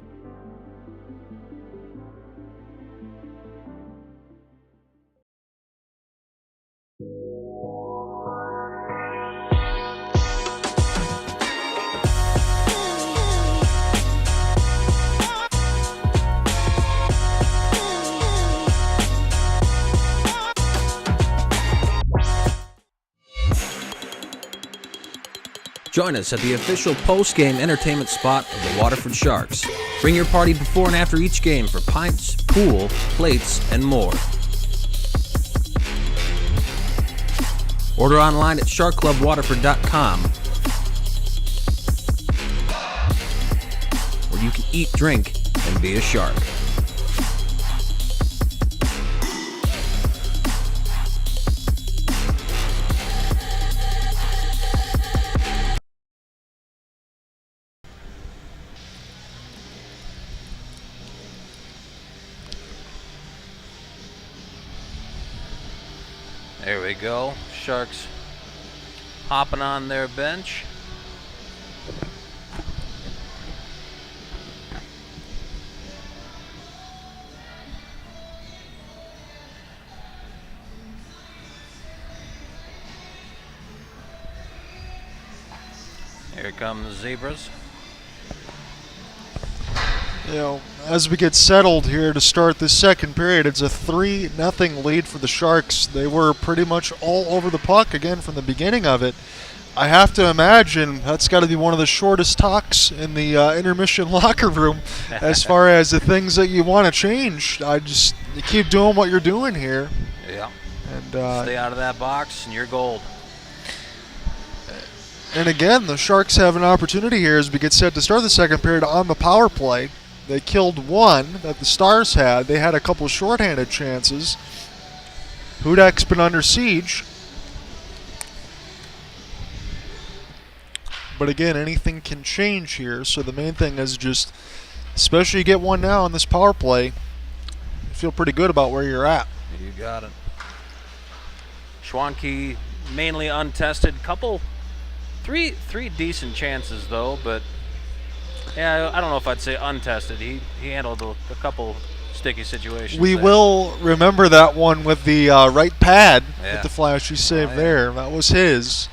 Join us at the official post-game entertainment spot of the Waterford Sharks. Bring your party before and after each game for pints, pool, plates, and more. Order online at sharkclubwaterford.com, where you can eat, drink, and be a shark. There we go. Sharks hopping on their bench. Here comes Zebras. You know, as we get settled here to start this second period, it's a 3-0 lead for the Sharks. They were pretty much all over the puck again from the beginning of it. I have to imagine that's got to be one of the shortest talks in the intermission locker room as far as the things that you want to change. You keep doing what you're doing here. Yeah. And stay out of that box and you're gold. And again, the Sharks have an opportunity here as we get set to start the second period on the power play. They killed one that the Stars had. They had a couple shorthanded chances. Hudak's been under siege. But again, anything can change here. So the main thing is just, especially you get one now on this power play, you feel pretty good about where you're at. You got it. Schwanke mainly untested. Three decent chances though, but yeah, I don't know if I'd say untested. He handled a couple sticky situations. We there. will remember that one with the right pad Yeah. with the flashy save yeah. there. That was his.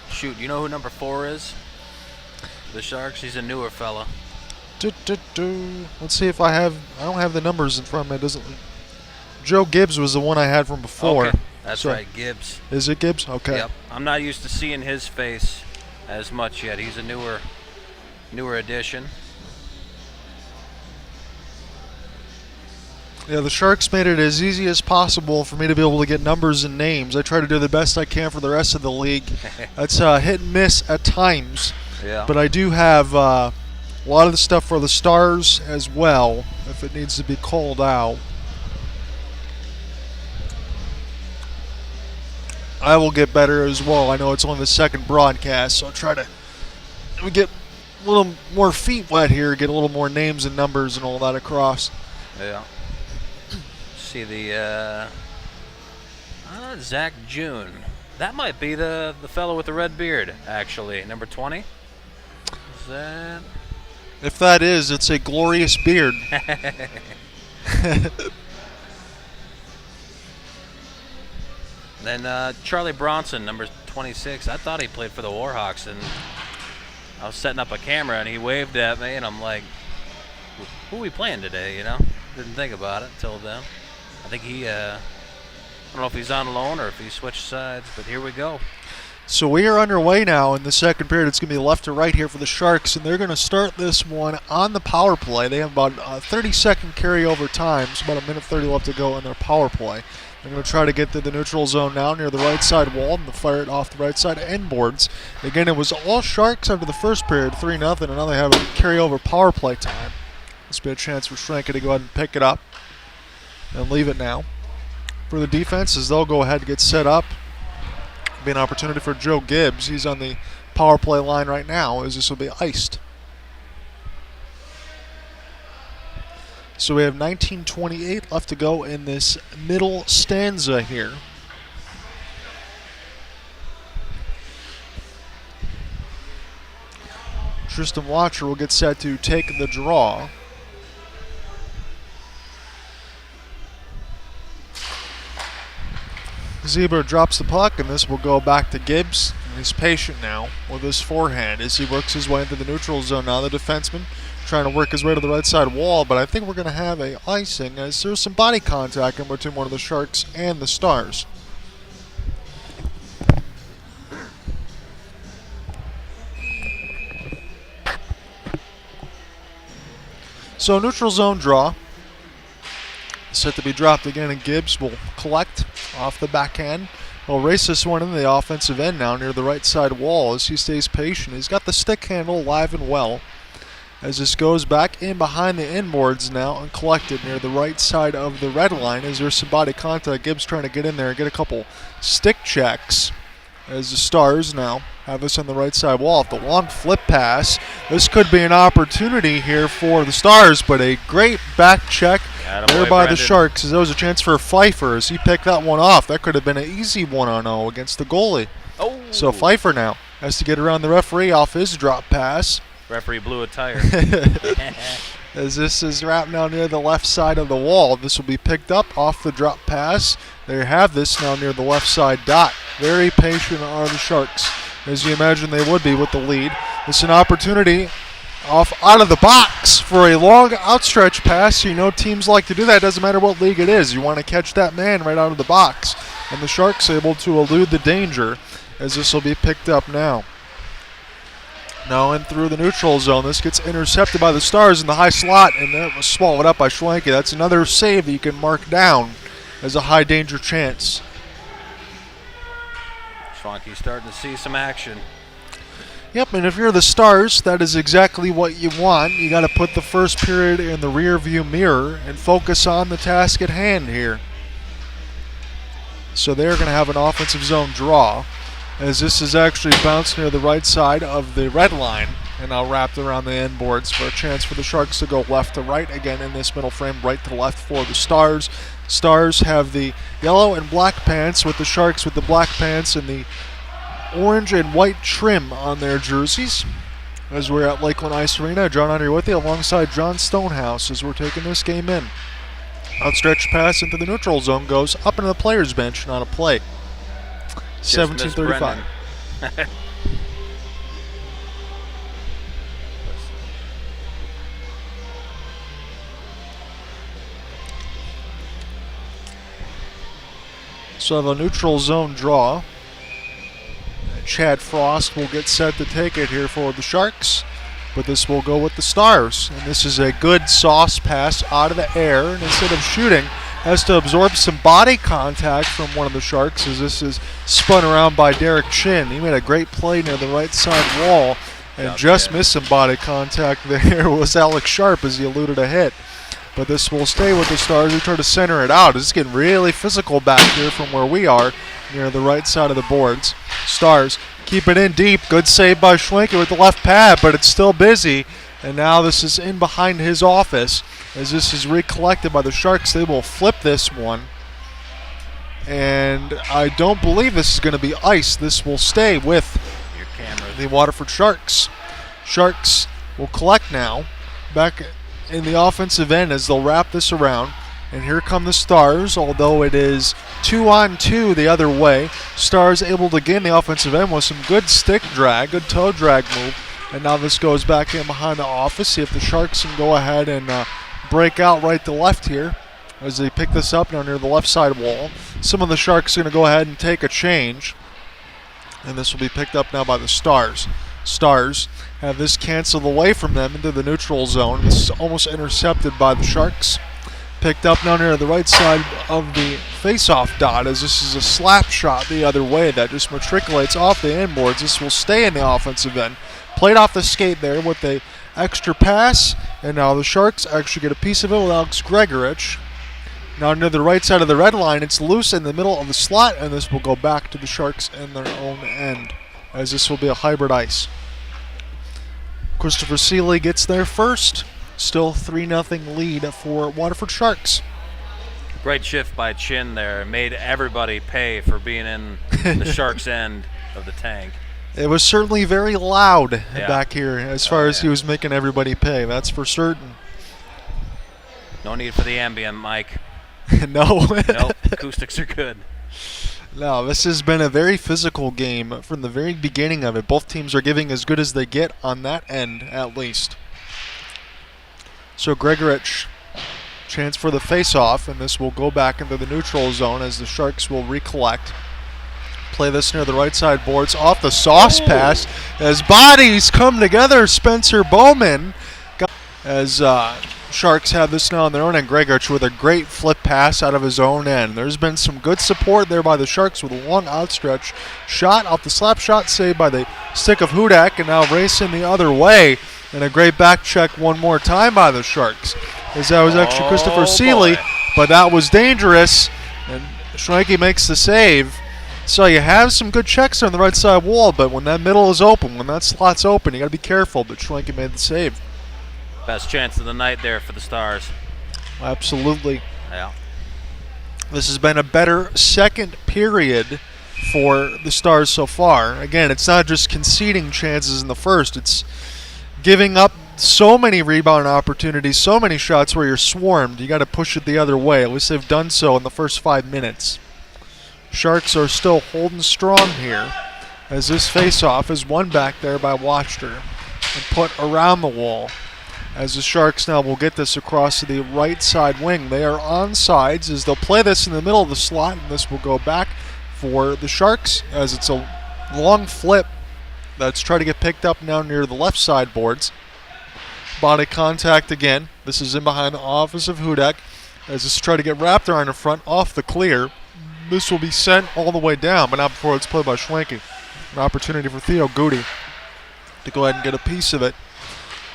Shoot, you know who number 4 is? The Sharks. He's a newer fella. Let's see if I don't have the numbers in front of me. It doesn't. Joe Gibbs was the one I had from before. Okay, that's right, Gibbs. Is it Gibbs? Okay. Yep. I'm not used to seeing his face as much yet. He's a newer addition. Yeah, the Sharks made it as easy as possible for me to be able to get numbers and names. I try to do the best I can for the rest of the league. That's hit and miss at times. Yeah. But I do have a lot of the stuff for the Stars as well, if it needs to be called out. I will get better as well. I know it's only the second broadcast, so I'll try to get a little more feet wet here, get a little more names and numbers and all that across. Yeah. See the Zach June. That might be the fellow with the red beard, actually. Number 20. Is that? If that is, it's a glorious beard. Then Charlie Bronson, number 26. I thought he played for the Warhawks, and I was setting up a camera, and he waved at me, and I'm like, who are we playing today, you know? Didn't think about it until then. I think I don't know if he's on loan or if he switched sides, but here we go. So we are underway now in the second period. It's going to be left to right here for the Sharks, and they're going to start this one on the power play. They have about a 30-second carryover time, so about 1:30 left to go in their power play. They're going to try to get to the neutral zone now near the right side wall and fire it off the right side end boards. Again, it was all Sharks after the first period, 3-0, and now they have a carryover power play time. This will be a chance for Schrenke to go ahead and pick it up and leave it now. For the defense, as they'll go ahead and get set up, be an opportunity for Joe Gibbs. He's on the power play line right now as this will be iced. So we have 19:28 left to go in this middle stanza here. Tristan Watcher will get set to take the draw. Zebra drops the puck, and this will go back to Gibbs. He's patient now with his forehand as he works his way into the neutral zone. Now the defenseman trying to work his way to the right side wall, but I think we're going to have a icing as there's some body contact in between one of the Sharks and the Stars. So neutral zone draw. Set to be dropped again, and Gibbs will collect off the backhand. He'll race this one into the offensive end now near the right side wall as he stays patient. He's got the stick handle alive and well as this goes back in behind the inboards now and collected near the right side of the red line as there's some body contact. Gibbs trying to get in there and get a couple stick checks as the Stars now have this on the right side wall. The long flip pass. This could be an opportunity here for the Stars, but a great back check there by the Sharks, as there was a chance for Pfeiffer as he picked that one off. That could have been an easy 1-0 against the goalie. Oh. So Pfeiffer now has to get around the referee off his drop pass. Referee blew a tire. As this is wrapped now near the left side of the wall. This will be picked up off the drop pass. They have this now near the left side dot. Very patient are the Sharks, as you imagine they would be with the lead. It's an opportunity off out of the box for a long outstretched pass. You know teams like to do that. Doesn't matter what league it is. You want to catch that man right out of the box. And the Sharks able to elude the danger, as this will be picked up now. Now in through the neutral zone. This gets intercepted by the Stars in the high slot, and that was swallowed up by Schwenke. That's another save that you can mark down as a high danger chance. Schwenke's starting to see some action. Yep, and if you're the Stars, that is exactly what you want. You got to put the first period in the rear view mirror and focus on the task at hand here. So they're going to have an offensive zone draw, as this is actually bounced near the right side of the red line and now wrapped around the end boards for a chance for the Sharks to go left to right again in this middle frame, right to left for the Stars. Stars have the yellow and black pants, with the Sharks with the black pants and the orange and white trim on their jerseys. As we're at Lakeland Ice Arena, John Andre with you alongside John Stonehouse as we're taking this game in. Outstretched pass into the neutral zone goes up into the players' bench, not a play. 17:35. So the neutral zone draw. Chad Frost will get set to take it here for the Sharks, but this will go with the Stars. And this is a good sauce pass out of the air, and instead of shooting, has to absorb some body contact from one of the Sharks, as this is spun around by Derek Chin. He made a great play near the right side wall and just missed some body contact there. Was Alex Sharp as he eluded a hit. But this will stay with the Stars. They try to center it out. It's getting really physical back here from where we are, near the right side of the boards. Stars keep it in deep. Good save by Schwenke with the left pad, but it's still busy. And now this is in behind his office. As this is recollected by the Sharks, they will flip this one. And I don't believe this is going to be ice. This will stay with the Waterford Sharks. Sharks will collect now back in the offensive end as they'll wrap this around. And here come the Stars, although it is 2-on-2 the other way. Stars able to gain the offensive end with some good stick drag, good toe drag move. And now this goes back in behind the office. See if the Sharks can go ahead and break out right to left here as they pick this up now near the left side wall. Some of the Sharks are going to go ahead and take a change. And this will be picked up now by the Stars. Stars have this canceled away from them into the neutral zone. This is almost intercepted by the Sharks. Picked up now near the right side of the face-off dot, as this is a slap shot the other way that just matriculates off the end boards. This will stay in the offensive end. Played off the skate there with a extra pass, and now the Sharks actually get a piece of it with Alex Gregorich. Now near the right side of the red line, it's loose in the middle of the slot, and this will go back to the Sharks in their own end, as this will be a hybrid ice. Christopher Seeley gets there first. Still 3-0 lead for Waterford Sharks. Great shift by Chin there. Made everybody pay for being in the Sharks' end of the tank. It was certainly very loud back here as far as he was making everybody pay. That's for certain. No need for the ambient, Mike. No. Nope, acoustics are good. No, this has been a very physical game from the very beginning of it. Both teams are giving as good as they get on that end, at least. So Gregorich, chance for the face-off, and this will go back into the neutral zone as the Sharks will recollect. Play this near the right side boards off the sauce pass as bodies come together. Spencer Bowman as Sharks have this now on their own end. Gregorich with a great flip pass out of his own end. There's been some good support there by the Sharks with a long outstretch shot off the slap shot saved by the stick of Hudak, and now racing the other way. And a great back check one more time by the Sharks. As that was actually Christopher Seeley, but that was dangerous. And Schwenke makes the save. So you have some good checks on the right side wall, but when that middle is open, when that slot's open, you got to be careful. But Schwenke made the save. Best chance of the night there for the Stars. Absolutely. Yeah. This has been a better second period for the Stars so far. Again, it's not just conceding chances in the first. It's giving up so many rebound opportunities, so many shots where you're swarmed. You got to push it the other way. At least they've done so in the first 5 minutes. Sharks are still holding strong here as this face-off is won back there by Wachter and put around the wall. As the Sharks now will get this across to the right side wing. They are on sides as they'll play this in the middle of the slot, and this will go back for the Sharks as it's a long flip that's trying to get picked up now near the left side boards. Body contact again. This is in behind the office of Hudek as this try to get wrapped around in front off the clear. This will be sent all the way down, but not before it's played by Schwenke. An opportunity for Theo Goody to go ahead and get a piece of it.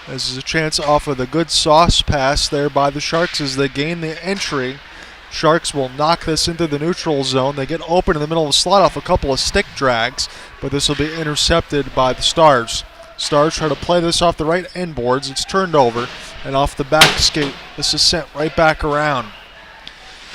This is a chance off of the good sauce pass there by the Sharks as they gain the entry. Sharks will knock this into the neutral zone. They get open in the middle of the slot off a couple of stick drags, but this will be intercepted by the Stars. Stars try to play this off the right end boards. It's turned over, and off the back skate, this is sent right back around.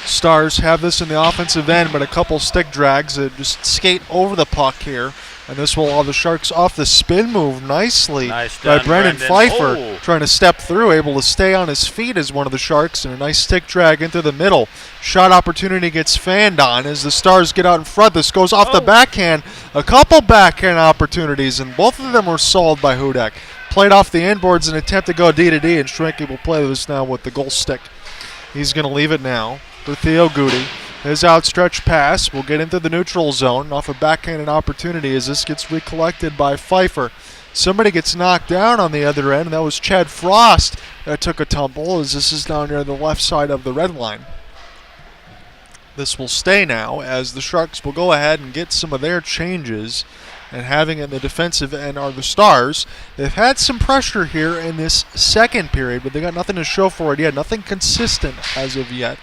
Stars have this in the offensive end, but a couple stick drags that just skate over the puck here. And this will allow the Sharks off the spin move nicely by Brendan Pfeiffer, trying to step through, able to stay on his feet as one of the Sharks, and a nice stick drag into the middle. Shot opportunity gets fanned on as the Stars get out in front. This goes off the backhand. A couple backhand opportunities, and both of them were solved by Hudek. Played off the inboards in an attempt to go D-to-D, and Schwenke will play this now with the goal stick. He's going to leave it now for Theo Goody. His outstretched pass will get into the neutral zone off a backhanded opportunity as this gets recollected by Pfeiffer. Somebody gets knocked down on the other end, and that was Chad Frost that took a tumble as this is down near the left side of the red line. This will stay now as the Sharks will go ahead and get some of their changes, and having in the defensive end are the Stars. They've had some pressure here in this second period, but they got nothing to show for it yet, nothing consistent as of yet.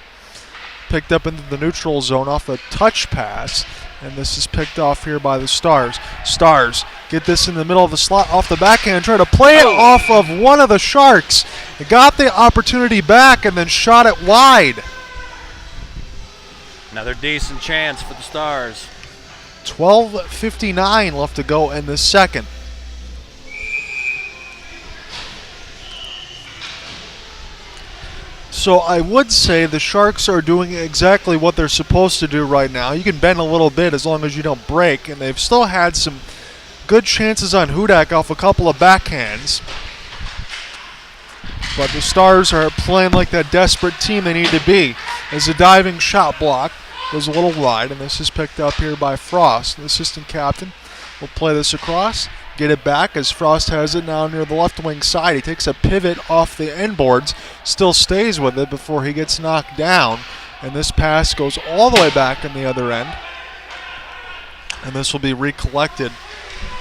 Picked up into the neutral zone off a touch pass, and this is picked off here by the Stars. Stars get this in the middle of the slot off the backhand, try to play it off of one of the Sharks. They got the opportunity back and then shot it wide. Another decent chance for the Stars. 12:59 left to go in the second. So I would say the Sharks are doing exactly what they're supposed to do right now. You can bend a little bit as long as you don't break, and they've still had some good chances on Hudek off a couple of backhands. But the Stars are playing like that desperate team they need to be. As a diving shot block goes a little wide, and this is picked up here by Frost. The assistant captain will play this across. Get it back as Frost has it now near the left wing side. He takes a pivot off the end boards, still stays with it before he gets knocked down. And this pass goes all the way back in the other end. And this will be recollected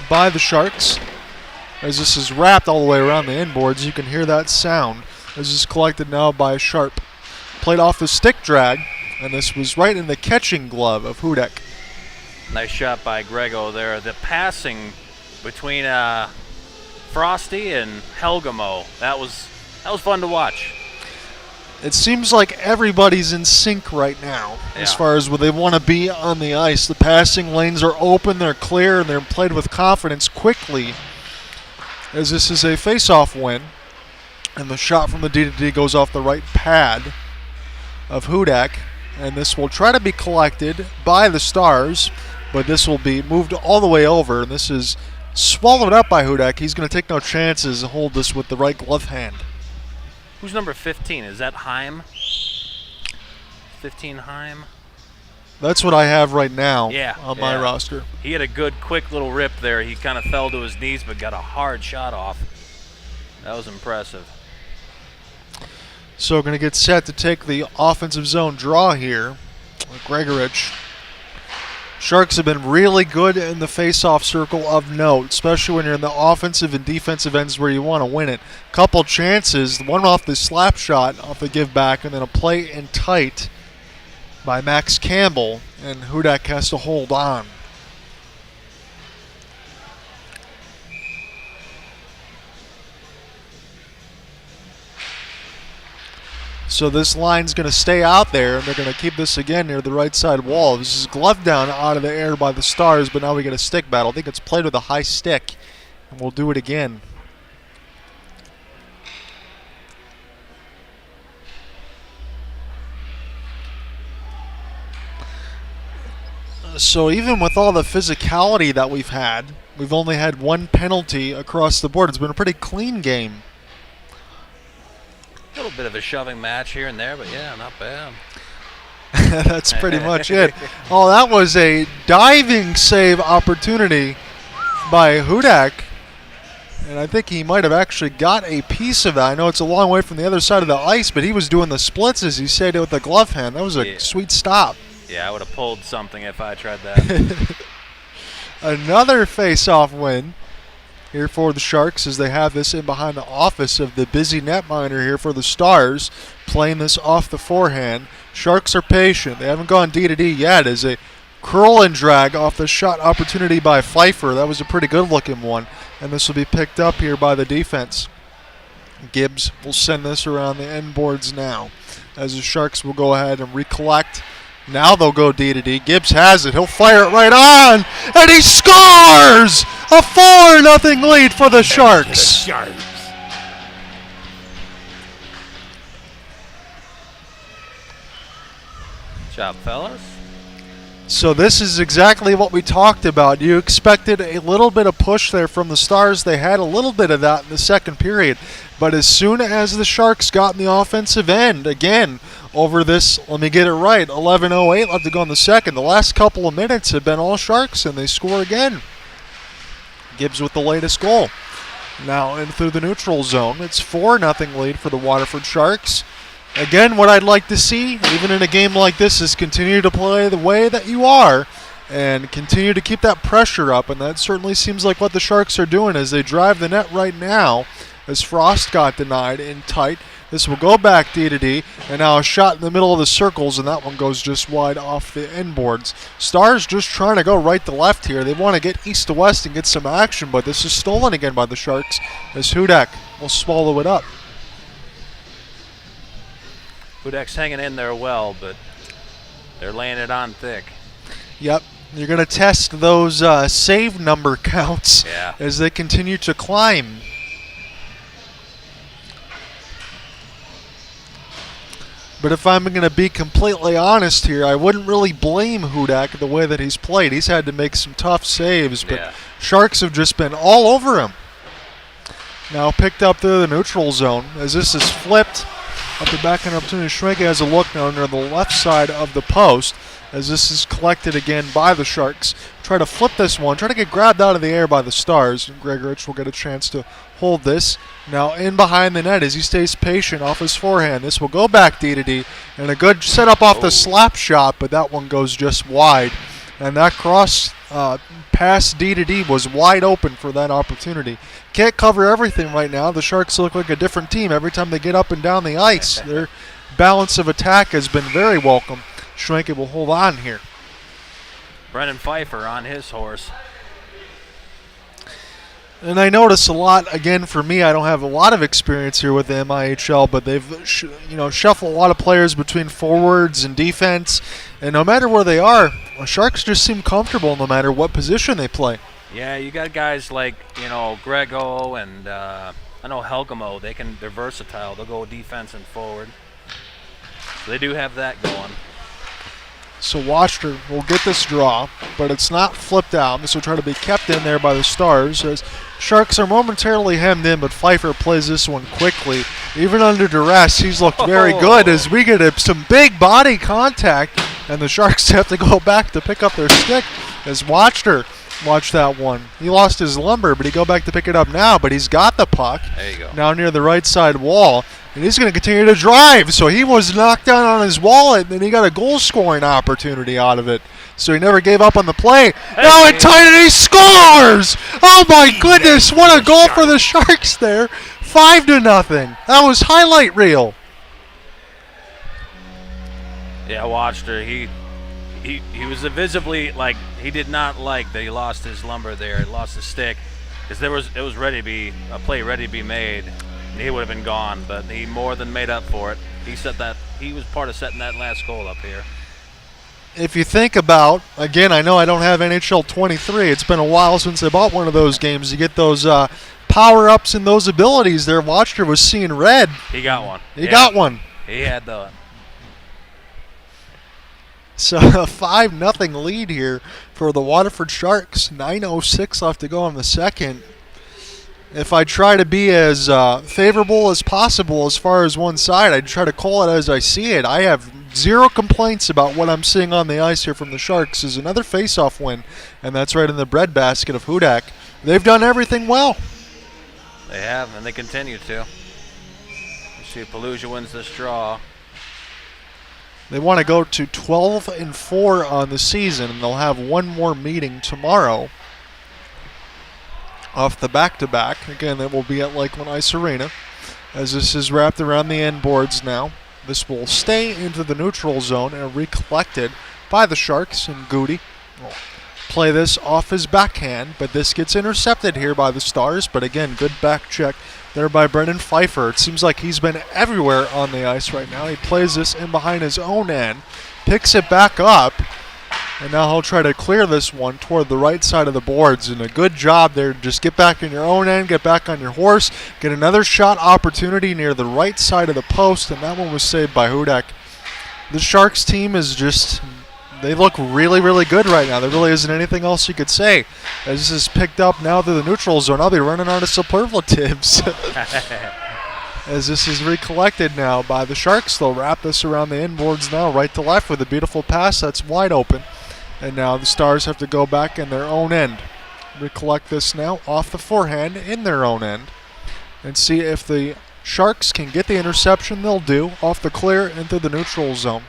by the Sharks. As this is wrapped all the way around the end boards, you can hear that sound. This is collected now by Sharp. Played off the stick drag, and this was right in the catching glove of Hudek. Nice shot by Grego there. The passing between Frosty and Helgamo, that was fun to watch. It seems like everybody's in sync right now as far as where they want to be on the ice. The passing lanes are open, they're clear, and they're played with confidence quickly. As this is a face-off win, and the shot from the D-to-D goes off the right pad of Hudek, and this will try to be collected by the Stars, but this will be moved all the way over, and this is swallowed up by Hudek. He's going to take no chances and hold this with the right glove hand. Who's number 15? Is that Heim? 15 Heim? That's what I have right now on my roster. He had a good, quick little rip there. He kind of fell to his knees but got a hard shot off. That was impressive. So going to get set to take the offensive zone draw here. Gregorich. Sharks have been really good in the face-off circle of note, especially when you're in the offensive and defensive ends where you want to win it. Couple chances, one off the slap shot off the give back, and then a play in tight by Max Campbell, and Hudak has to hold on. So this line's going to stay out there, and they're going to keep this again near the right side wall. This is gloved down out of the air by the Stars, but now we get a stick battle. I think it's played with a high stick, and we'll do it again. So even with all the physicality that we've had, we've only had one penalty across the board. It's been a pretty clean game. A little bit of a shoving match here and there, but yeah, not bad. That's pretty much it. Oh, that was a diving save opportunity by Hudak. And I think he might have actually got a piece of that. I know it's a long way from the other side of the ice, but he was doing the splits, as he said, with the glove hand. That was a sweet stop. Yeah, I would have pulled something if I tried that. Another face-off win here for the Sharks, as they have this in behind the office of the busy netminder here for the Stars, playing this off the forehand. Sharks are patient. They haven't gone D-to-D yet, as a curl and drag off the shot opportunity by Pfeiffer. That was a pretty good-looking one, and this will be picked up here by the defense. Gibbs will send this around the end boards now, as the Sharks will go ahead and recollect. Now they'll go D-to-D. Gibbs has it. He'll fire it right on, and he scores! A 4-0 lead for the Sharks. Job, fellas. So this is exactly what we talked about. You expected a little bit of push there from the Stars. They had a little bit of that in the second period. But as soon as the Sharks got in the offensive end, again, over this, let me get it right, 11:08 left to go in the second. The last couple of minutes have been all Sharks, and they score again. Gibbs with the latest goal. Now in through the neutral zone. It's 4-0 lead for the Waterford Sharks. Again, what I'd like to see, even in a game like this, is continue to play the way that you are and continue to keep that pressure up, and that certainly seems like what the Sharks are doing as they drive the net right now, as Frost got denied in tight. This will go back D-to-D, and now a shot in the middle of the circles, and that one goes just wide off the end boards. Stars just trying to go right to left here. They want to get east to west and get some action, but this is stolen again by the Sharks, as Hudak will swallow it up. Hudak's hanging in there well, but they're laying it on thick. Yep. You're going to test those save number counts as they continue to climb. But if I'm going to be completely honest here, I wouldn't really blame Hudak the way that he's played. He's had to make some tough saves, but Sharks have just been all over him. Now picked up through the neutral zone as this is flipped. Up the backhand opportunity, Schwenke has a look now near the left side of the post as this is collected again by the Sharks. Try to flip this one, try to get grabbed out of the air by the Stars. And Gregorich will get a chance to hold this. Now in behind the net as he stays patient off his forehand. This will go back D-to-D, and a good setup off the slap shot, but that one goes just wide. And that cross pass D-to-D was wide open for that opportunity. Can't cover everything right now. The Sharks look like a different team every time they get up and down the ice. Their balance of attack has been very welcome. Schwenke will hold on here. Brennan Pfeiffer on his horse. And I notice a lot, again, for me, I don't have a lot of experience here with the MIHL, but they've shuffled a lot of players between forwards and defense. And no matter where they are, the Sharks just seem comfortable no matter what position they play. Yeah, you got guys like, Grego and I know Helgamo. They're versatile. They'll go defense and forward. So they do have that going. So Wachter will get this draw, but it's not flipped out. This will try to be kept in there by the Stars as Sharks are momentarily hemmed in, but Pfeiffer plays this one quickly. Even under duress, he's looked very good as we get some big body contact, and the Sharks have to go back to pick up their stick as Wachter. Watch that one. He lost his lumber, but he go back to pick it up now, but he's got the puck. There you go. Now near the right side wall, and he's going to continue to drive. So he was knocked down on his wallet, and then he got a goal-scoring opportunity out of it. So he never gave up on the play. Now in tight, and he scores! Oh my goodness, what a goal for the Sharks there. 5-0. That was highlight reel. Yeah, I watched her. He was visibly like he did not like that he lost his lumber there. He lost his stick because it was ready to be a play ready to be made. And he would have been gone, but he more than made up for it. He was part of setting that last goal up here. If you think about, again, I know I don't have NHL 23. It's been a while since I bought one of those games. You get those power-ups and those abilities there. Watcher was seeing red. He got one. He got one. He had the. So a 5-0 lead here for the Waterford Sharks. 9:06 left to go in the second. If I try to be as favorable as possible as far as one side, I'd try to call it as I see it. I have zero complaints about what I'm seeing on the ice here from the Sharks. Is another face-off win, and that's right in the breadbasket of Hudak. They've done everything well. They have, and they continue to. Let's see if Pelusia wins this draw. They want to go to 12-4 on the season, and they'll have one more meeting tomorrow off the back-to-back. Again, that will be at Lakeland Ice Arena, as this is wrapped around the end boards now. This will stay into the neutral zone and recollected by the Sharks, and Goody will play this off his backhand, but this gets intercepted here by the Stars. But again, good back check there by Brendan Pfeiffer. It seems like he's been everywhere on the ice right now. He plays this in behind his own end, picks it back up, and now he'll try to clear this one toward the right side of the boards. And a good job there. Just get back in your own end, get back on your horse, get another shot opportunity near the right side of the post, and that one was saved by Hudak. The Sharks team is just, they look really, really good right now. There really isn't anything else you could say. As this is picked up now through the neutral zone, I'll be running out of superlatives. As this is recollected now by the Sharks. They'll wrap this around the inboards now, right to left with a beautiful pass that's wide open. And now the Stars have to go back in their own end. Recollect this now off the forehand in their own end. And see if the Sharks can get the interception. They'll do. Off the clear into the neutral zone.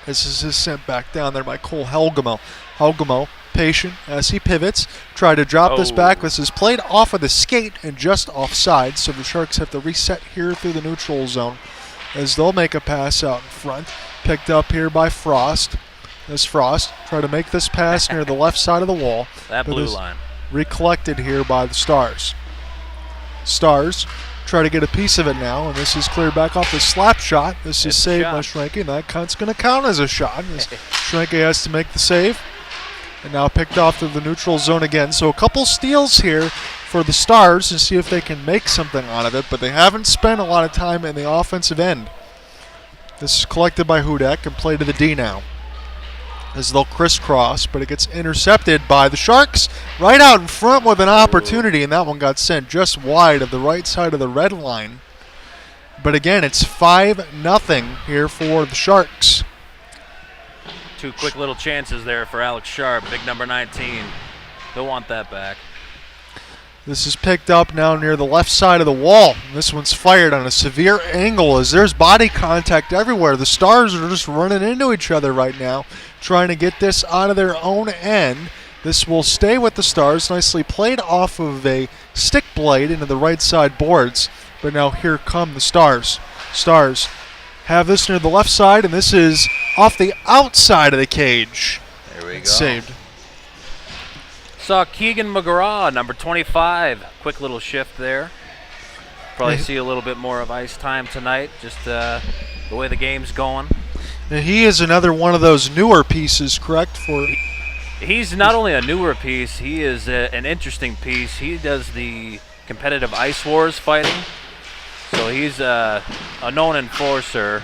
This is sent back down there by Cole Helgamo. Helgamo, patient as he pivots. Try to drop this back. This is played off of the skate and just offside. So the Sharks have to reset here through the neutral zone as they'll make a pass out in front. Picked up here by Frost. As Frost try to make this pass near the left side of the wall. That blue line. Recollected here by the Stars. Stars try to get a piece of it now, and this is cleared back off the slap shot. This is saved by Schrenke, and that's going to count as a shot. As Schrenke has to make the save. And now picked off to the neutral zone again. So a couple steals here for the Stars to see if they can make something out of it, but they haven't spent a lot of time in the offensive end. This is collected by Hudak and played to the D now, as they'll crisscross, but it gets intercepted by the Sharks right out in front with an opportunity, and that one got sent just wide of the right side of the red line. But again, it's 5-0 here for the Sharks. Two quick little chances there for Alex Sharp, big number 19. They'll want that back. This is picked up now near the left side of the wall. This one's fired on a severe angle as there's body contact everywhere. The Stars are just running into each other right now, trying to get this out of their own end. This will stay with the Stars. Nicely played off of a stick blade into the right side boards. But now here come the Stars. Stars have this near the left side, and this is off the outside of the cage. There we go. Saved. Saw Keegan McGraw, number 25. Quick little shift there. Probably see a little bit more of ice time tonight, just the way the game's going. And he is another one of those newer pieces, correct? He's not only a newer piece, he is an interesting piece. He does the competitive Ice Wars fighting. So he's a known enforcer.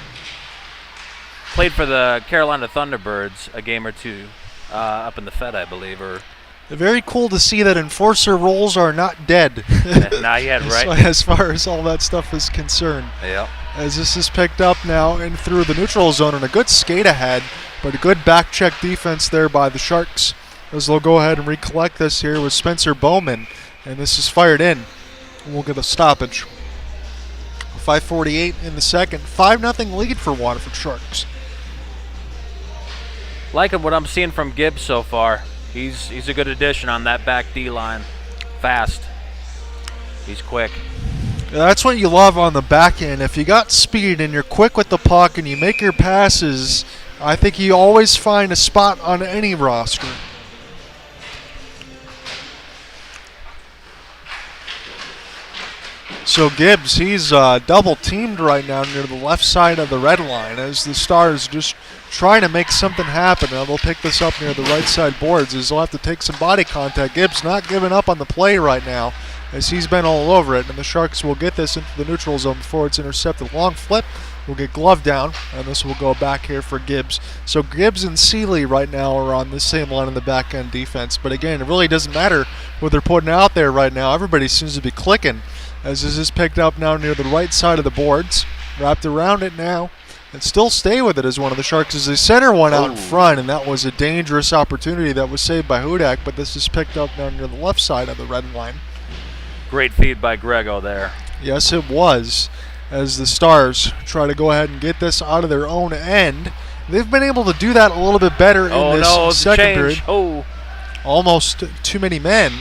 Played for the Carolina Thunderbirds a game or two up in the Fed, I believe, or... Very cool to see that enforcer roles are not dead. Not yet, right? As far as all that stuff is concerned. Yep. As this is picked up now and through the neutral zone, and a good skate ahead, but a good back check defense there by the Sharks. As they'll go ahead and recollect this here with Spencer Bowman, and this is fired in. We'll get a stoppage. 5:48 in the second. 5-0 lead for Waterford Sharks. Liking what I'm seeing from Gibbs so far. He's a good addition on that back D line. Fast. He's quick. That's what you love on the back end. If you got speed and you're quick with the puck and you make your passes, I think you always find a spot on any roster. So Gibbs, he's double teamed right now near the left side of the red line as the Stars just trying to make something happen. Now they'll pick this up near the right side boards as they'll have to take some body contact. Gibbs not giving up on the play right now as he's been all over it, and the Sharks will get this into the neutral zone before it's intercepted. Long flip will get gloved down, and this will go back here for Gibbs. So Gibbs and Seeley right now are on the same line in the back end defense, but again, it really doesn't matter what they're putting out there right now. Everybody seems to be clicking as this is picked up now near the right side of the boards, wrapped around it now, and still stay with it as one of the Sharks as they center one out in front, and that was a dangerous opportunity that was saved by Hudak, but this is picked up now near the left side of the red line. Great feed by Grego there. Yes, it was, as the Stars try to go ahead and get this out of their own end. They've been able to do that a little bit better in this second period. Almost too many men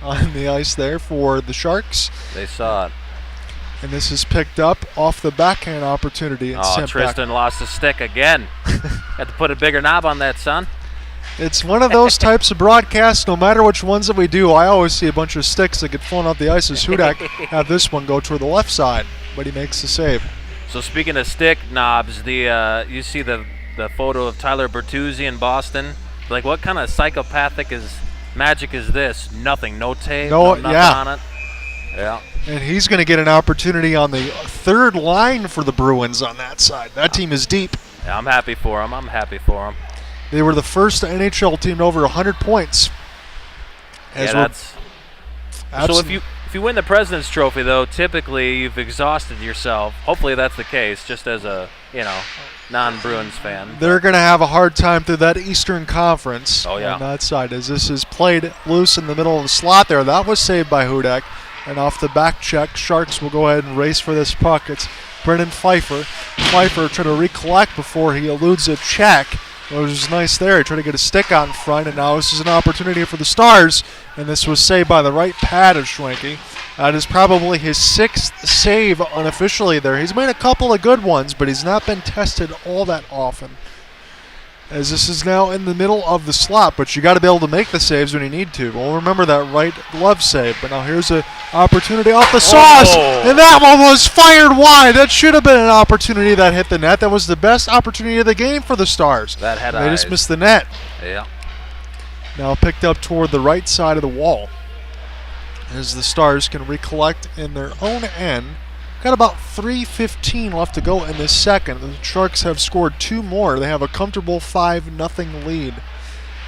on the ice there for the Sharks. They saw it. And this is picked up off the backhand opportunity. And sent Tristan back. Lost a stick again. Had to put a bigger knob on that, son. It's one of those types of broadcasts, no matter which ones that we do, I always see a bunch of sticks that get flown off the ice as Hudak have this one go toward the left side, but he makes the save. So speaking of stick knobs, you see the photo of Tyler Bertuzzi in Boston. Like, what kind of psychopathic magic is this? Nothing, no tape, nothing on it. Yeah. And he's going to get an opportunity on the third line for the Bruins on that side. That team is deep. Yeah, I'm happy for him. They were the first NHL team to over 100 points. So if you win the President's Trophy, though, typically you've exhausted yourself. Hopefully that's the case, just as a non-Bruins fan. They're going to have a hard time through that Eastern Conference on that side as this is played loose in the middle of the slot there. That was saved by Hudak. And off the back check, Sharks will go ahead and race for this puck. It's Brendan Pfeiffer. Pfeiffer trying to recollect before he eludes a check. It was nice there. He tried to get a stick out in front, and now this is an opportunity for the Stars. And this was saved by the right pad of Schwenke. That is probably his sixth save unofficially there. He's made a couple of good ones, but he's not been tested all that often. As this is now in the middle of the slot, but you got to be able to make the saves when you need to. Well, remember that right glove save, but now here's an opportunity off the sauce, and that one was fired wide. That should have been an opportunity that hit the net. That was the best opportunity of the game for the Stars. That had They just missed the net. Yeah. Now picked up toward the right side of the wall as the Stars can recollect in their own end. Got about 3:15 left to go in this second. The Sharks have scored two more. They have a comfortable 5-0 lead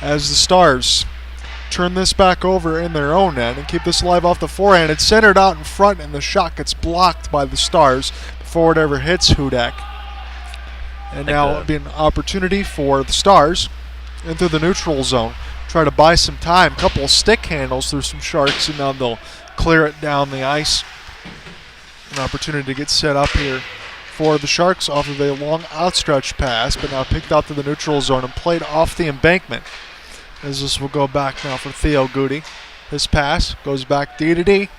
as the Stars turn this back over in their own end and keep this alive off the forehand. It's centered out in front, and the shot gets blocked by the Stars before it ever hits Hudak. And now it'll be an opportunity for the Stars into the neutral zone. Try to buy some time. Couple of stick handles through some Sharks, and now they'll clear it down the ice. An opportunity to get set up here for the Sharks off of a long outstretched pass, but now picked out to the neutral zone and played off the embankment. As this will go back now for Theo Goody. His pass goes back D to D.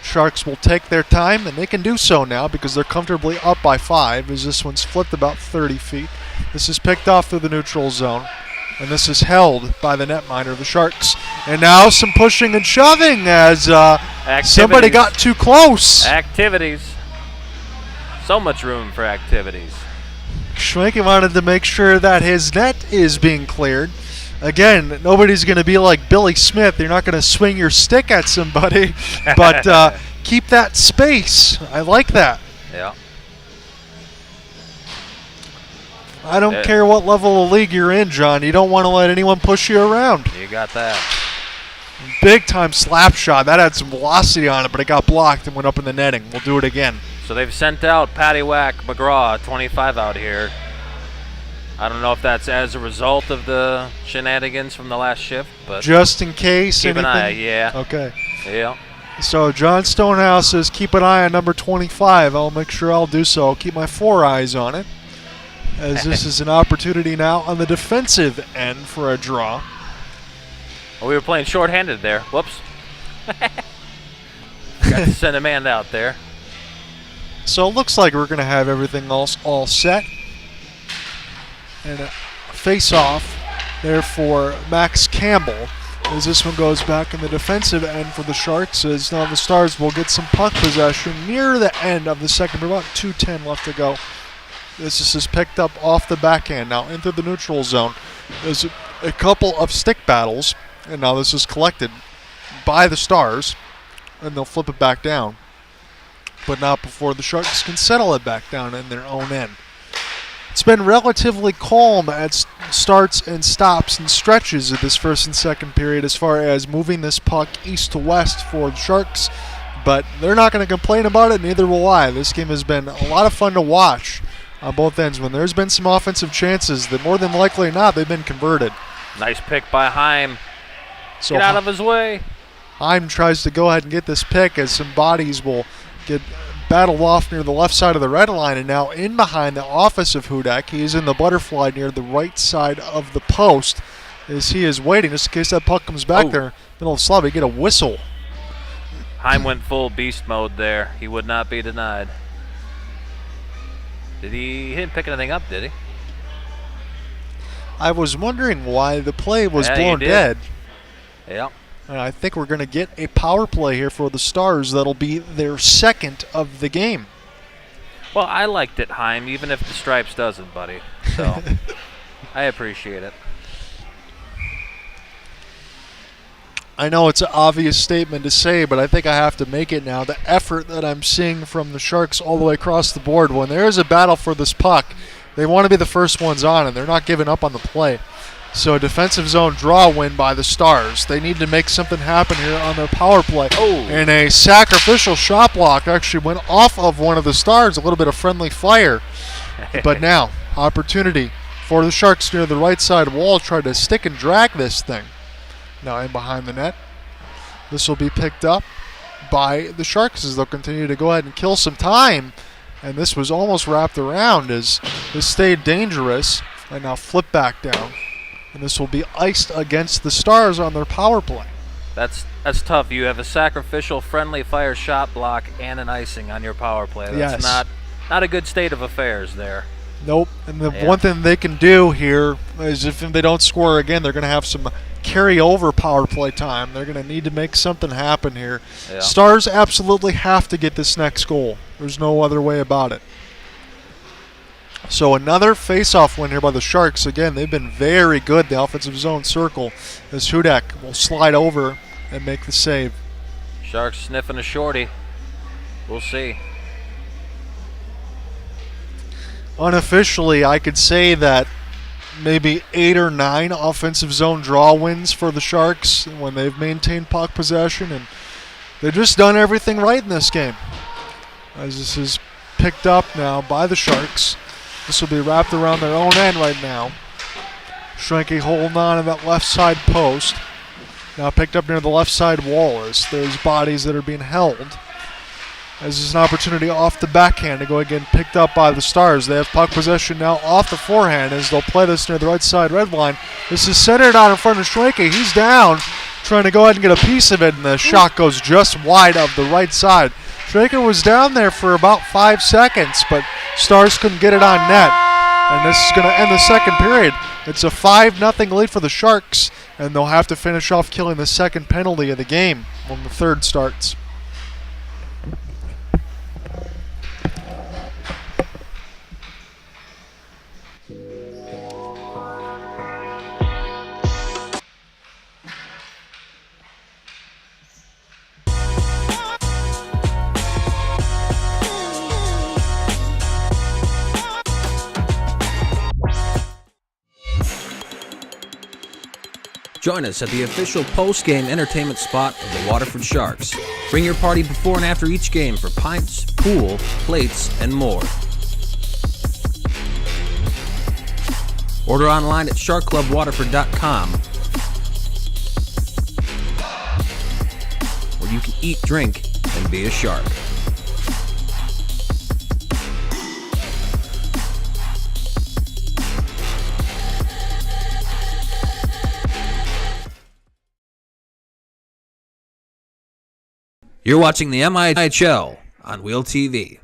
Sharks will take their time, and they can do so now because they're comfortably up by 5 as this one's flipped about 30 feet. This is picked off through the neutral zone, and this is held by the netminder of the Sharks. And now some pushing and shoving as somebody got too close. Activities. So much room for activities. Schwenke wanted to make sure that his net is being cleared. Again, nobody's going to be like Billy Smith. You're not going to swing your stick at somebody, but keep that space. I like that. Yeah. I don't care what level of league you're in, John. You don't want to let anyone push you around. You got that. Big time slap shot. That had some velocity on it, but it got blocked and went up in the netting. We'll do it again. So they've sent out Patty Whack McGraw, 25 out here. I don't know if that's as a result of the shenanigans from the last shift, but just in case. Keep an eye, yeah. Okay. Yeah. So John Stonehouse says keep an eye on number 25. I'll make sure I'll do so. I'll keep my 4 eyes on it. As this is an opportunity now on the defensive end for a draw. Well, we were playing shorthanded there. Whoops. Got to send a man out there. So it looks like we're going to have everything else all set. And a face-off there for Max Campbell as this one goes back in the defensive end for the Sharks, as now the Stars will get some puck possession near the end of the second, about 2:10 left to go. This is picked up off the backhand now into the neutral zone. There's a couple of stick battles, and now this is collected by the Stars, and they'll flip it back down. But not before the Sharks can settle it back down in their own end. It's been relatively calm at starts and stops and stretches of this first and second period as far as moving this puck east to west for the Sharks, but they're not going to complain about it, neither will I. This game has been a lot of fun to watch on both ends. When there's been some offensive chances that more than likely not, they've been converted. Nice pick by Heim. So get out of his way. Heim tries to go ahead and get this pick as some bodies will get battled off near the left side of the red line, and now in behind the office of Hudak. He's in the butterfly near the right side of the post as he is waiting just in case that puck comes back there. Middle of slot, we get a whistle. Heim went full beast mode there. He would not be denied. He didn't pick anything up, did he? I was wondering why the play was blown dead. Yeah. And I think we're going to get a power play here for the Stars. That'll be their second of the game. Well, I liked it, Heim, even if the Stripes doesn't, buddy. So I appreciate it. I know it's an obvious statement to say, but I think I have to make it now. The effort that I'm seeing from the Sharks all the way across the board, when there is a battle for this puck, they want to be the first ones on, and they're not giving up on the play. So a defensive zone draw win by the Stars. They need to make something happen here on their power play. And a sacrificial shot block actually went off of one of the Stars, a little bit of friendly fire. But now, opportunity for the Sharks near the right side wall, try to stick and drag this thing. Now in behind the net. This will be picked up by the Sharks as they'll continue to go ahead and kill some time. And this was almost wrapped around as this stayed dangerous. And now flip back down. And this will be iced against the Stars on their power play. That's tough. You have a sacrificial friendly fire shot block and an icing on your power play. That's not a good state of affairs there. Nope. And the one thing they can do here is if they don't score again, they're going to have some carry-over power play time. They're going to need to make something happen here. Yeah. Stars absolutely have to get this next goal. There's no other way about it. So another face-off win here by the Sharks. Again, they've been very good, the offensive zone circle, as Hudak will slide over and make the save. Sharks sniffing a shorty. We'll see. Unofficially, I could say that maybe 8 or 9 offensive zone draw wins for the Sharks when they've maintained puck possession, and they've just done everything right in this game. As this is picked up now by the Sharks. This will be wrapped around their own end right now. Schrenke holding on to that left side post. Now picked up near the left side wall as there's bodies that are being held. As there's an opportunity off the backhand to go again, picked up by the Stars. They have puck possession now off the forehand as they'll play this near the right side red line. This is centered out in front of Schrenke. He's down, trying to go ahead and get a piece of it, and the shot goes just wide of the right side. Schrenke was down there for about 5 seconds, but Stars couldn't get it on net. And this is going to end the second period. It's a 5-0 lead for the Sharks, and they'll have to finish off killing the second penalty of the game when the third starts. Join us at the official post-game entertainment spot of the Waterford Sharks. Bring your party before and after each game for pints, pool, plates, and more. Order online at sharkclubwaterford.com, where you can eat, drink, and be a shark. You're watching the MIHL on Wheel TV.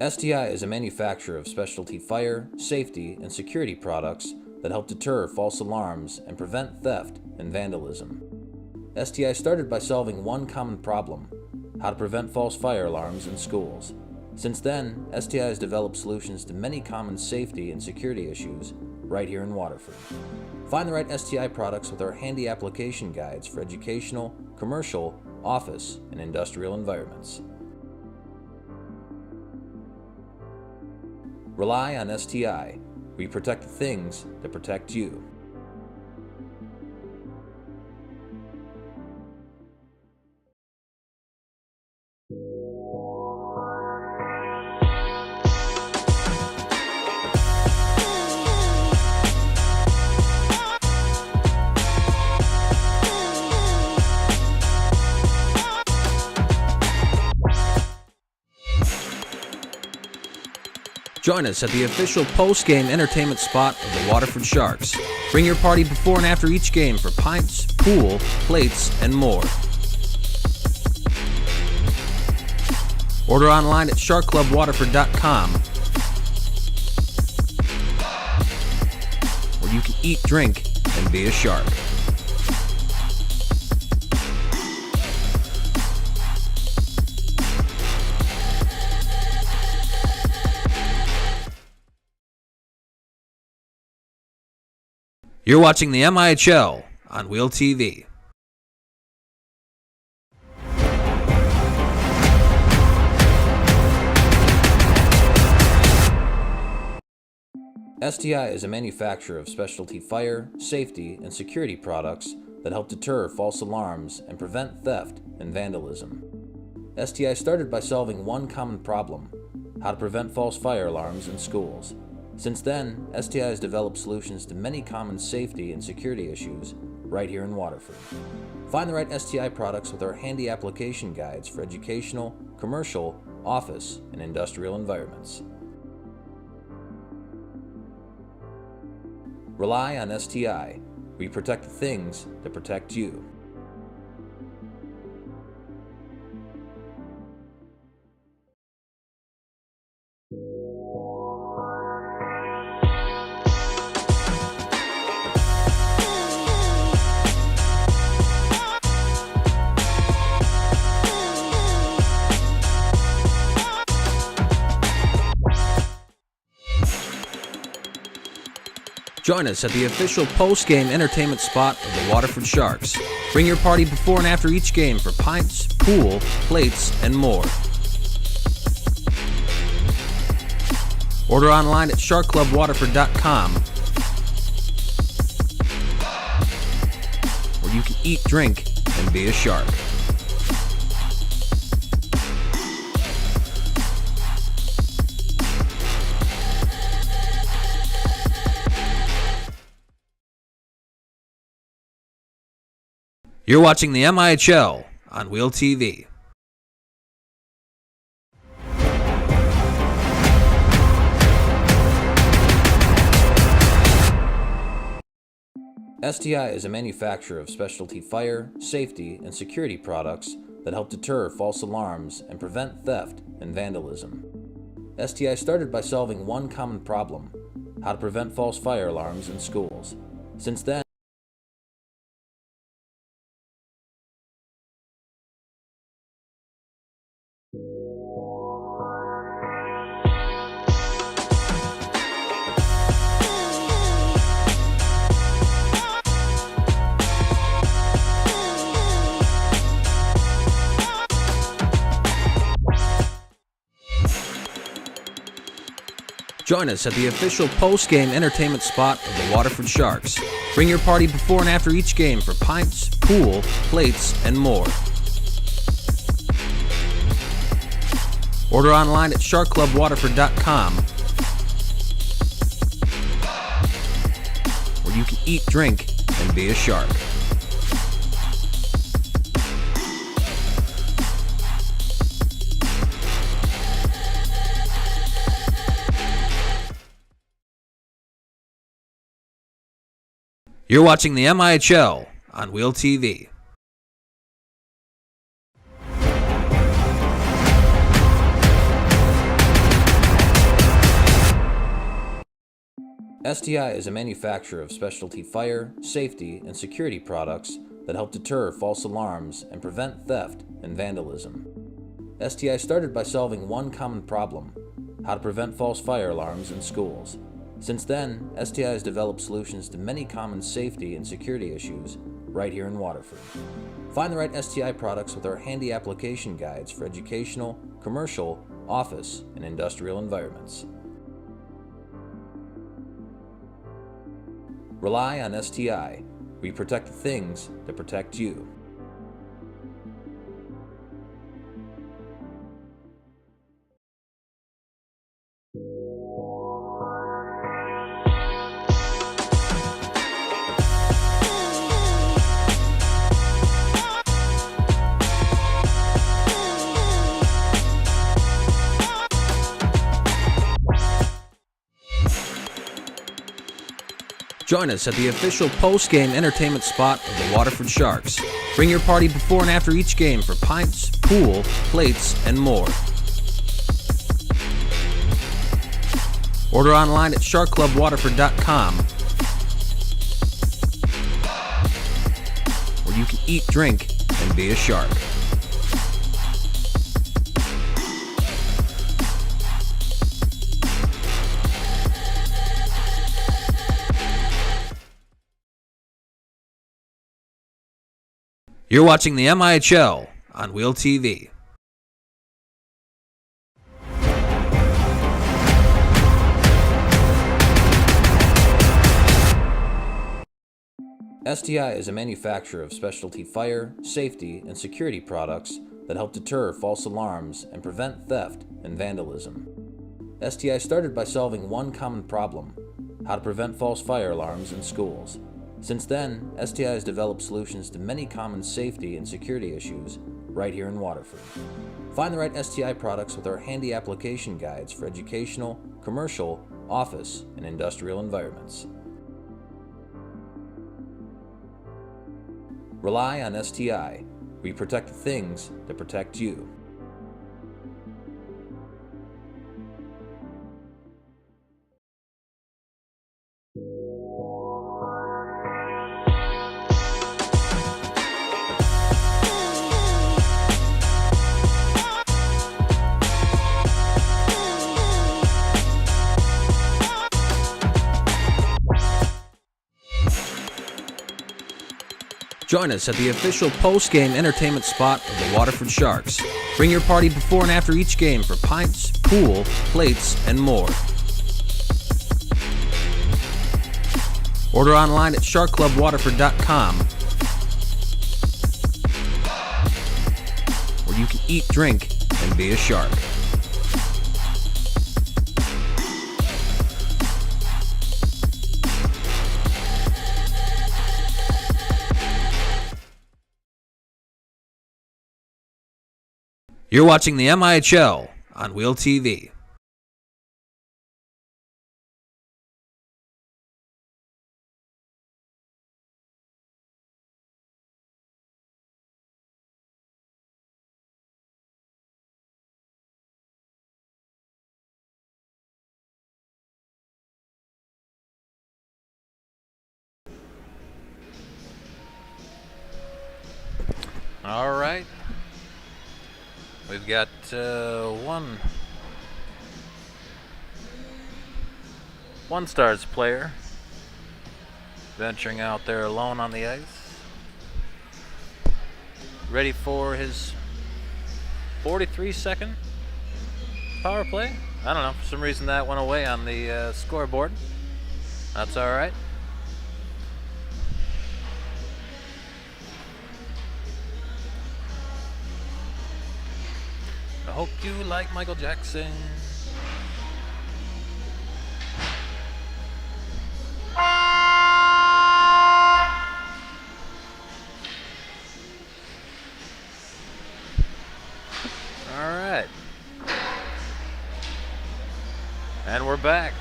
STI is a manufacturer of specialty fire, safety, and security products that help deter false alarms and prevent theft and vandalism. STI started by solving one common problem: how to prevent false fire alarms in schools. Since then, STI has developed solutions to many common safety and security issues right here in Waterford. Find the right STI products with our handy application guides for educational, commercial, office, and industrial environments. Rely on STI. We protect the things that protect you. Join us at the official post-game entertainment spot of the Waterford Sharks. Bring your party before and after each game for pints, pool, plates, and more. Order online at sharkclubwaterford.com, where you can eat, drink, and be a shark. You're watching the MIHL on Wheel TV. STI is a manufacturer of specialty fire, safety, and security products that help deter false alarms and prevent theft and vandalism. STI started by solving one common problem: how to prevent false fire alarms in schools. Since then, STI has developed solutions to many common safety and security issues right here in Waterford. Find the right STI products with our handy application guides for educational, commercial, office, and industrial environments. Rely on STI. We protect the things that protect you. Join us at the official post-game entertainment spot of the Waterford Sharks. Bring your party before and after each game for pints, pool, plates, and more. Order online at sharkclubwaterford.com, where you can eat, drink, and be a shark. You're watching the MIHL on Wheel TV. STI is a manufacturer of specialty fire, safety, and security products that help deter false alarms and prevent theft and vandalism. STI started by solving one common problem: how to prevent false fire alarms in schools. Since then, join us at the official post-game entertainment spot of the Waterford Sharks. Bring your party before and after each game for pints, pool, plates, and more. Order online at sharkclubwaterford.com, where you can eat, drink, and be a shark. You're watching the MIHL on Wheel TV. STI is a manufacturer of specialty fire, safety, and security products that help deter false alarms and prevent theft and vandalism. STI started by solving one common problem: how to prevent false fire alarms in schools. Since then, STI has developed solutions to many common safety and security issues right here in Waterford. Find the right STI products with our handy application guides for educational, commercial, office, and industrial environments. Rely on STI. We protect the things that protect you. Join us at the official post-game entertainment spot of the Waterford Sharks. Bring your party before and after each game for pints, pool, plates, and more. Order online at sharkclubwaterford.com, where you can eat, drink, and be a shark. You're watching the MIHL on Wheel TV. STI is a manufacturer of specialty fire, safety, and security products that help deter false alarms and prevent theft and vandalism. STI started by solving one common problem: how to prevent false fire alarms in schools. Since then, STI has developed solutions to many common safety and security issues right here in Waterford. Find the right STI products with our handy application guides for educational, commercial, office, and industrial environments. Rely on STI. We protect the things that protect you. Join us at the official post-game entertainment spot of the Waterford Sharks. Bring your party before and after each game for pints, pool, plates, and more. Order online at sharkclubwaterford.com, where you can eat, drink, and be a shark. You're watching the MIHL on Wheel TV. All right. We've got one Stars player venturing out there alone on the ice, ready for his 43-second power play. I don't know, for some reason that went away on the scoreboard. That's all right. I hope you like Michael Jackson. All right. And we're back.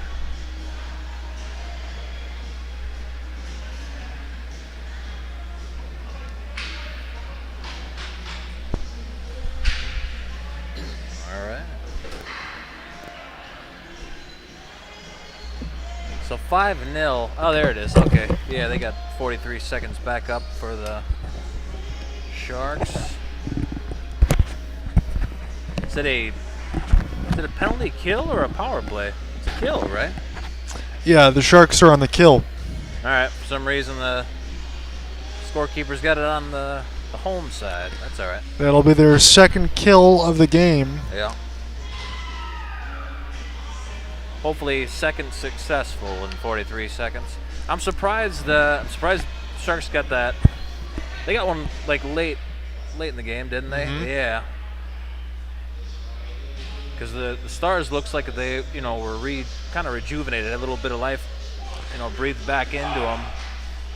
So 5-0. Oh, there it is. Okay. Yeah, they got 43 seconds back up for the Sharks. Is it a penalty kill or a power play? It's a kill, right? Yeah, the Sharks are on the kill. All right. For some reason, the scorekeeper's got it on the home side. That's all right. That'll be their second kill of the game. Yeah. Hopefully, second successful in 43 seconds. I'm surprised. Sharks got that. They got one like late in the game, didn't they? Mm-hmm. Yeah. Because the Stars looks like they, were kind of rejuvenated, a little bit of life, breathed back into them.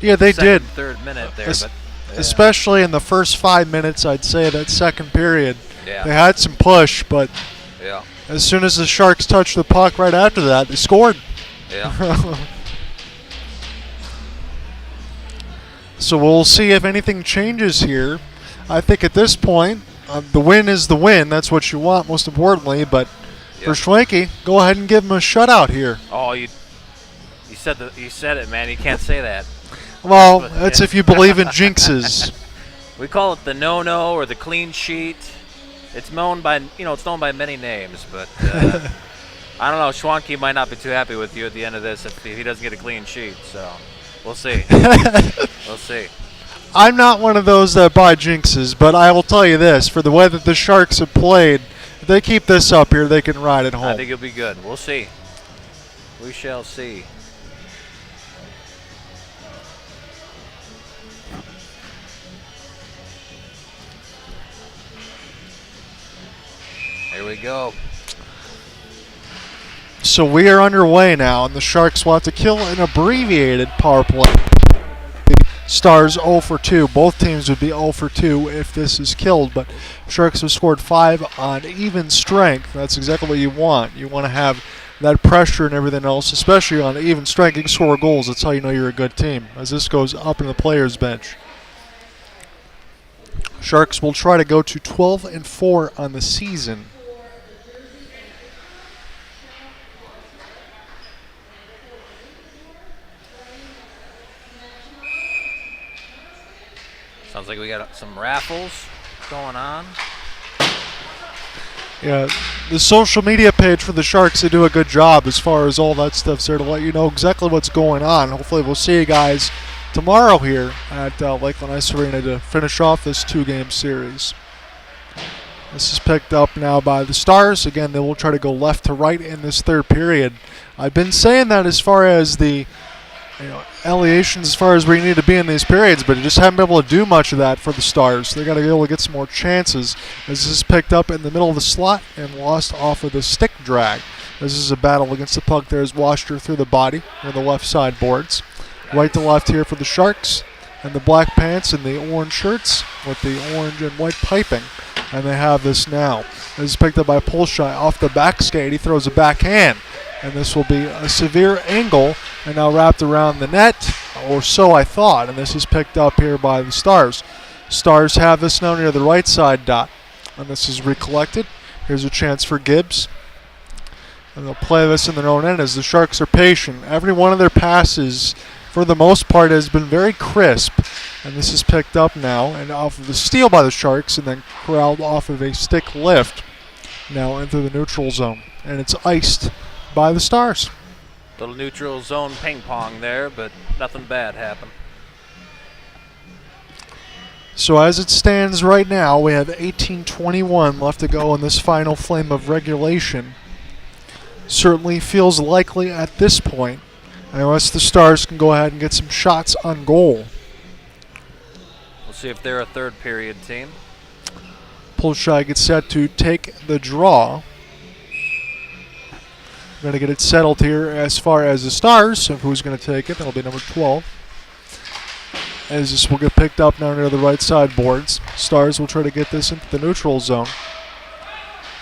Yeah, they did. Third minute there, but yeah. Especially in the first 5 minutes, I'd say that second period, Yeah. they had some push, but Yeah. as soon as the Sharks touched the puck right after that, they scored. Yeah. So we'll see if anything changes here. I think at this point, the win is the win. That's what you want, most importantly. But for Schwenke, go ahead and give him a shutout here. Oh, you said it, man. You can't say that. Well, that's if you believe in jinxes. We call it the no-no or the clean sheet. It's known by many names, but I don't know. Schwanke might not be too happy with you at the end of this if he doesn't get a clean sheet. So we'll see. We'll see. I'm not one of those that buy jinxes, but I will tell you this: for the way that the Sharks have played, if they keep this up here, they can ride it home. I think it'll be good. We'll see. We shall see. Here we go. So we are underway now, and the Sharks want to kill an abbreviated power play. The Stars 0 for 2. Both teams would be 0 for 2 if this is killed, but Sharks have scored 5 on even strength. That's exactly what you want. You want to have that pressure and everything else, especially on even strength. You can score goals. That's how you know you're a good team, as this goes up in the players' bench. Sharks will try to go to 12-4 on the season. Sounds like we got some raffles going on. Yeah, the social media page for the Sharks, they do a good job as far as all that stuff's there to let you know exactly what's going on. Hopefully we'll see you guys tomorrow here at Lakeland Ice Arena to finish off this 2-game series. This is picked up now by the Stars. Again, they will try to go left to right in this third period. I've been saying that as far as the allegations as far as where you need to be in these periods, but you just haven't been able to do much of that for the Stars. They got to be able to get some more chances. As this is picked up in the middle of the slot and lost off of the stick drag. This is a battle against the puck. There's Washer through the body on the left side boards. Right to left here for the Sharks, and the black pants and the orange shirts with the orange and white piping. And they have this now. This is picked up by Polshai off the back skate. He throws a backhand. And this will be a severe angle and now wrapped around the net, or so I thought. And this is picked up here by the Stars. Stars have this now near the right side dot. And this is recollected. Here's a chance for Gibbs. And they'll play this in their own end as the Sharks are patient. Every one of their passes, for the most part, has been very crisp. And this is picked up now and off of the steal by the Sharks and then corralled off of a stick lift. Now into the neutral zone. And it's iced by the Stars. Little neutral zone ping pong there, but nothing bad happened. So as it stands right now, we have 18:21 left to go in this final flame of regulation. Certainly feels likely at this point, unless the Stars can go ahead and get some shots on goal. We'll see if they're a third period team. Polshai gets set to take the draw. We're going to get it settled here as far as the Stars, of who's going to take it. That'll be number 12. As this will get picked up now near the right side boards. Stars will try to get this into the neutral zone.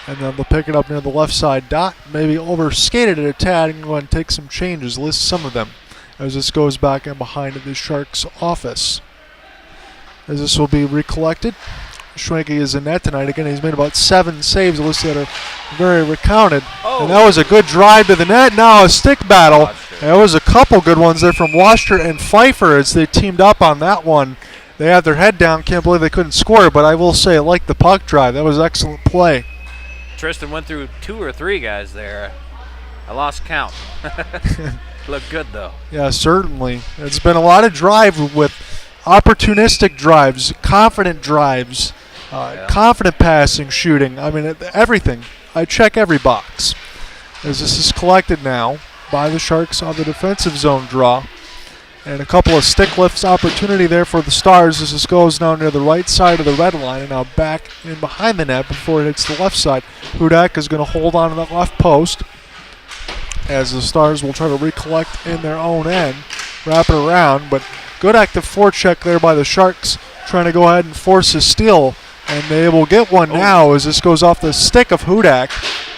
And then they'll pick it up near the left side dot. Maybe overskated it a tad and go ahead and take some changes, list some of them, as this goes back in behind the Sharks' office. As this will be recollected. Schwenke is in net tonight. Again, he's made about 7 saves listed that are very recounted. Oh. And that was a good drive to the net. Now a stick battle. There was a couple good ones there from Washer and Pfeiffer as they teamed up on that one. They had their head down. Can't believe they couldn't score, but I will say I like the puck drive. That was excellent play. Tristan went through 2 or 3 guys there. I lost count. Looked good, though. Yeah, certainly. It's been a lot of drive with opportunistic drives, confident drives, confident passing, shooting. I mean, everything. I check every box. As this is collected now by the Sharks on the defensive zone draw. And a couple of stick lifts opportunity there for the Stars as this goes now near the right side of the red line and now back in behind the net before it hits the left side. Hudak is going to hold on to that left post as the Stars will try to recollect in their own end, wrap it around. But good active forecheck there by the Sharks trying to go ahead and force a steal. And they will get one now as this goes off the stick of Hudak.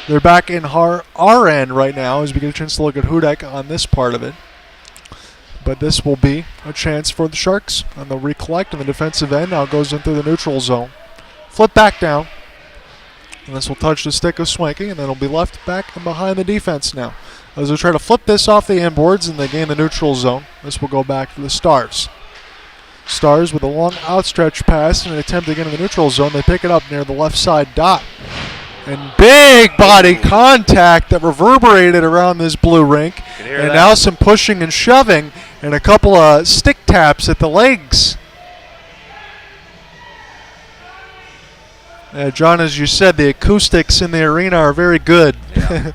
They're back in our end right now as we get a chance to look at Hudak on this part of it. But this will be a chance for the Sharks, and they'll recollect on the defensive end. Now it goes in through the neutral zone. Flip back down. And this will touch the stick of Swanky, and then it'll be left back and behind the defense now. As they try to flip this off the inboards and they gain the neutral zone, this will go back to the Stars. Stars with a long outstretched pass and an attempt to get in the neutral zone. They pick it up near the left side dot. And big body contact that reverberated around this blue rink. And now some pushing and shoving and a couple of stick taps at the legs. John, as you said, the acoustics in the arena are very good. Yeah,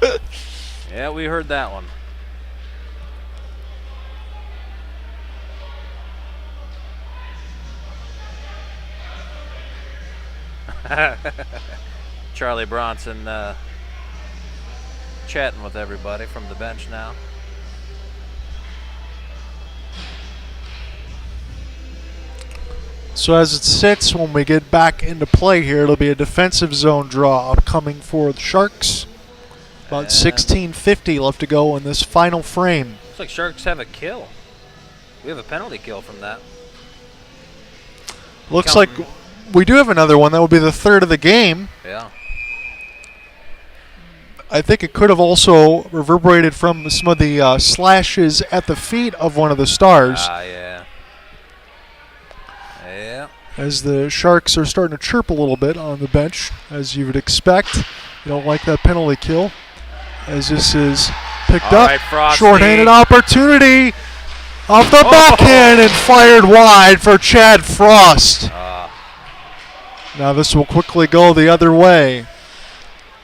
yeah, we heard that one. Charlie Bronson chatting with everybody from the bench now. So as it sits, when we get back into play here, it'll be a defensive zone draw upcoming for the Sharks. About 16:50 left to go in this final frame. Looks like Sharks have a kill. We have a penalty kill from that. Looks like we do have another one. That will be the third of the game. Yeah. I think it could have also reverberated from some of the slashes at the feet of one of the Stars. Yeah. Yeah. As the Sharks are starting to chirp a little bit on the bench, as you would expect. You don't like that penalty kill. As this is picked up. Frosty. Short-handed opportunity. Off the backhand and fired wide for Chad Frost. Now this will quickly go the other way.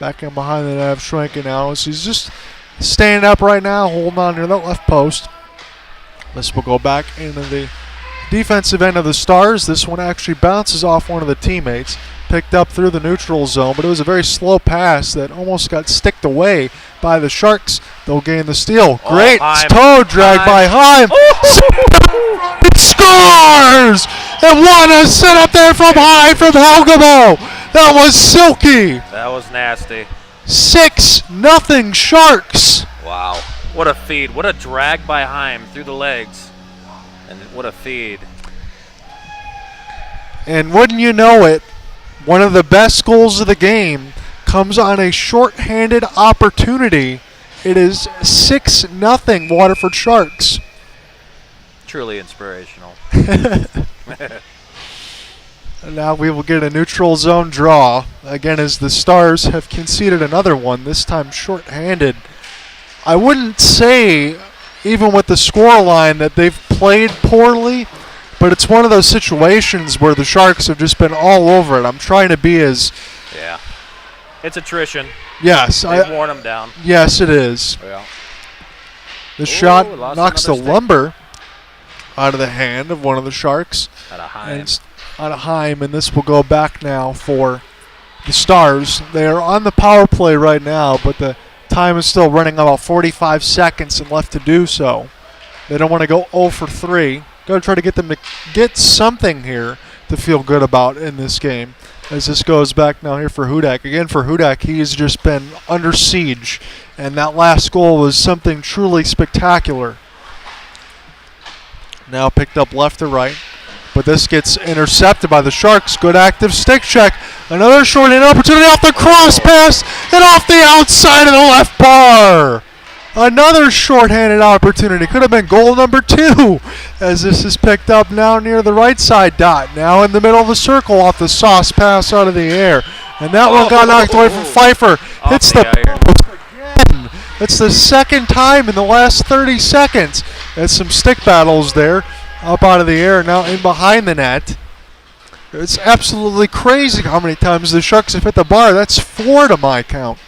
Back in behind the net of Schwenke now. So he's just standing up right now, holding on near that left post. This will go back into the defensive end of the Stars. This one actually bounces off one of the teammates. Picked up through the neutral zone, but it was a very slow pass that almost got sticked away by the Sharks. They'll gain the steal. Great toe drag by Heim. It scores! And what a setup there from Heim from Helgamo. That was silky. That was nasty. 6-0 Sharks. Wow. What a feed. What a drag by Heim through the legs. And what a feed. And wouldn't you know it, one of the best goals of the game comes on a short-handed opportunity. It is 6-0 Waterford Sharks. Truly inspirational. And now we will get a neutral zone draw. Again, as the Stars have conceded another one, this time short-handed. I wouldn't say, even with the scoreline, that they've played poorly, but it's one of those situations where the Sharks have just been all over it. I'm trying to be as... Yeah. It's attrition. Yes. They've worn them down. Yes, it is. Yeah. The shot knocks the lumber out of the hand of one of the Sharks. Out of Heim. Out of Heim, and this will go back now for the Stars. They are on the power play right now, but the time is still running about 45 seconds and left to do so. They don't want to go 0 for 3. Got to try to get them to get something here to feel good about in this game. As this goes back now here for Hudak. Again, for Hudak, he's just been under siege, and that last goal was something truly spectacular. Now picked up left to right, but this gets intercepted by the Sharks. Good active stick check. Another short-handed opportunity off the cross pass and off the outside of the left bar. Another shorthanded opportunity. Could have been goal number 2 as this is picked up now near the right side dot. Now in the middle of the circle off the sauce pass out of the air. And that one got knocked away from Pfeiffer. Hits the post again. It's the second time in the last 30 seconds. There's some stick battles there. Up out of the air, now in behind the net. It's absolutely crazy how many times the Sharks have hit the bar. That's 4 to my count.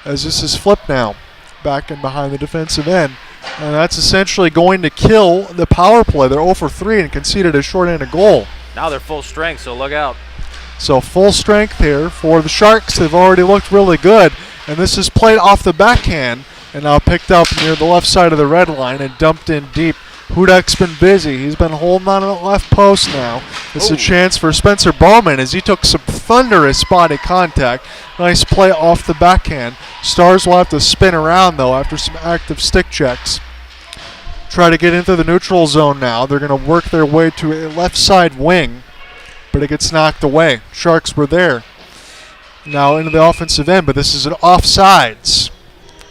As this is flipped now. Back in behind the defensive end. And that's essentially going to kill the power play. They're 0 for 3 and conceded a shorthanded goal. Now they're full strength, so look out. So full strength here for the Sharks. They've already looked really good. And this is played off the backhand and now picked up near the left side of the red line and dumped in deep. Hudak's been busy. He's been holding on to the left post now. It's a chance for Spencer Bowman as he took some thunderous body contact. Nice play off the backhand. Stars will have to spin around, though, after some active stick checks. Try to get into the neutral zone now. They're going to work their way to a left side wing, but it gets knocked away. Sharks were there. Now into the offensive end, but this is an offsides.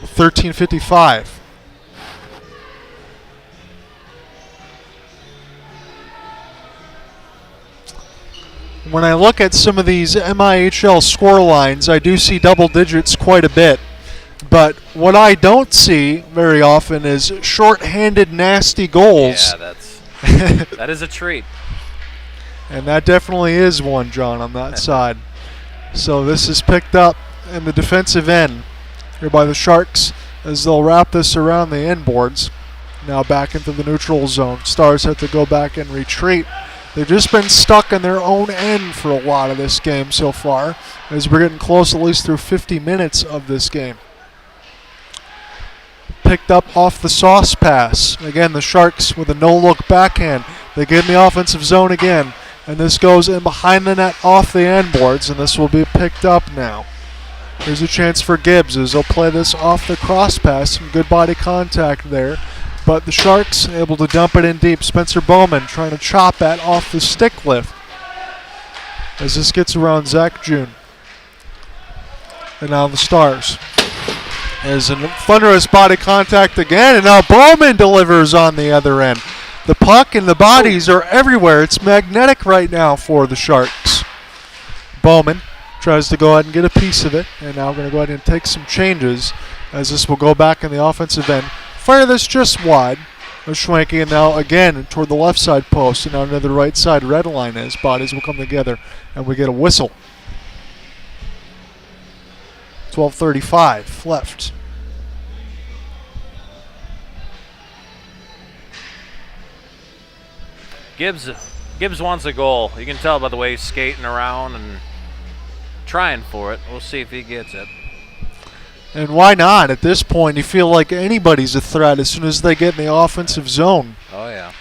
13:55. When I look at some of these MIHL score lines, I do see double digits quite a bit. But what I don't see very often is short-handed, nasty goals. Yeah, that is a treat. And that definitely is one, John, on that side. So this is picked up in the defensive end here by the Sharks as they'll wrap this around the end boards. Now back into the neutral zone. Stars have to go back and retreat. They've just been stuck in their own end for a lot of this game so far, as we're getting close at least through 50 minutes of this game. Picked up off the sauce pass. Again, the Sharks with a no-look backhand. They get in the offensive zone again, and this goes in behind the net off the end boards, and this will be picked up now. Here's a chance for Gibbs as they'll play this off the cross pass. Some good body contact there. But the Sharks able to dump it in deep. Spencer Bowman trying to chop that off the stick lift as this gets around Zach June. And now the Stars. As a thunderous body contact again, and now Bowman delivers on the other end. The puck and the bodies are everywhere. It's magnetic right now for the Sharks. Bowman tries to go ahead and get a piece of it, and now going to go ahead and take some changes as this will go back in the offensive end. Fire this just wide. Schwenke, and now again toward the left side post, and now to the right side red line as bodies will come together, and we get a whistle. 12:35 left. Gibbs wants a goal. You can tell by the way he's skating around and trying for it. We'll see if he gets it. And why not? At this point, you feel like anybody's a threat as soon as they get in the offensive zone. Oh, yeah.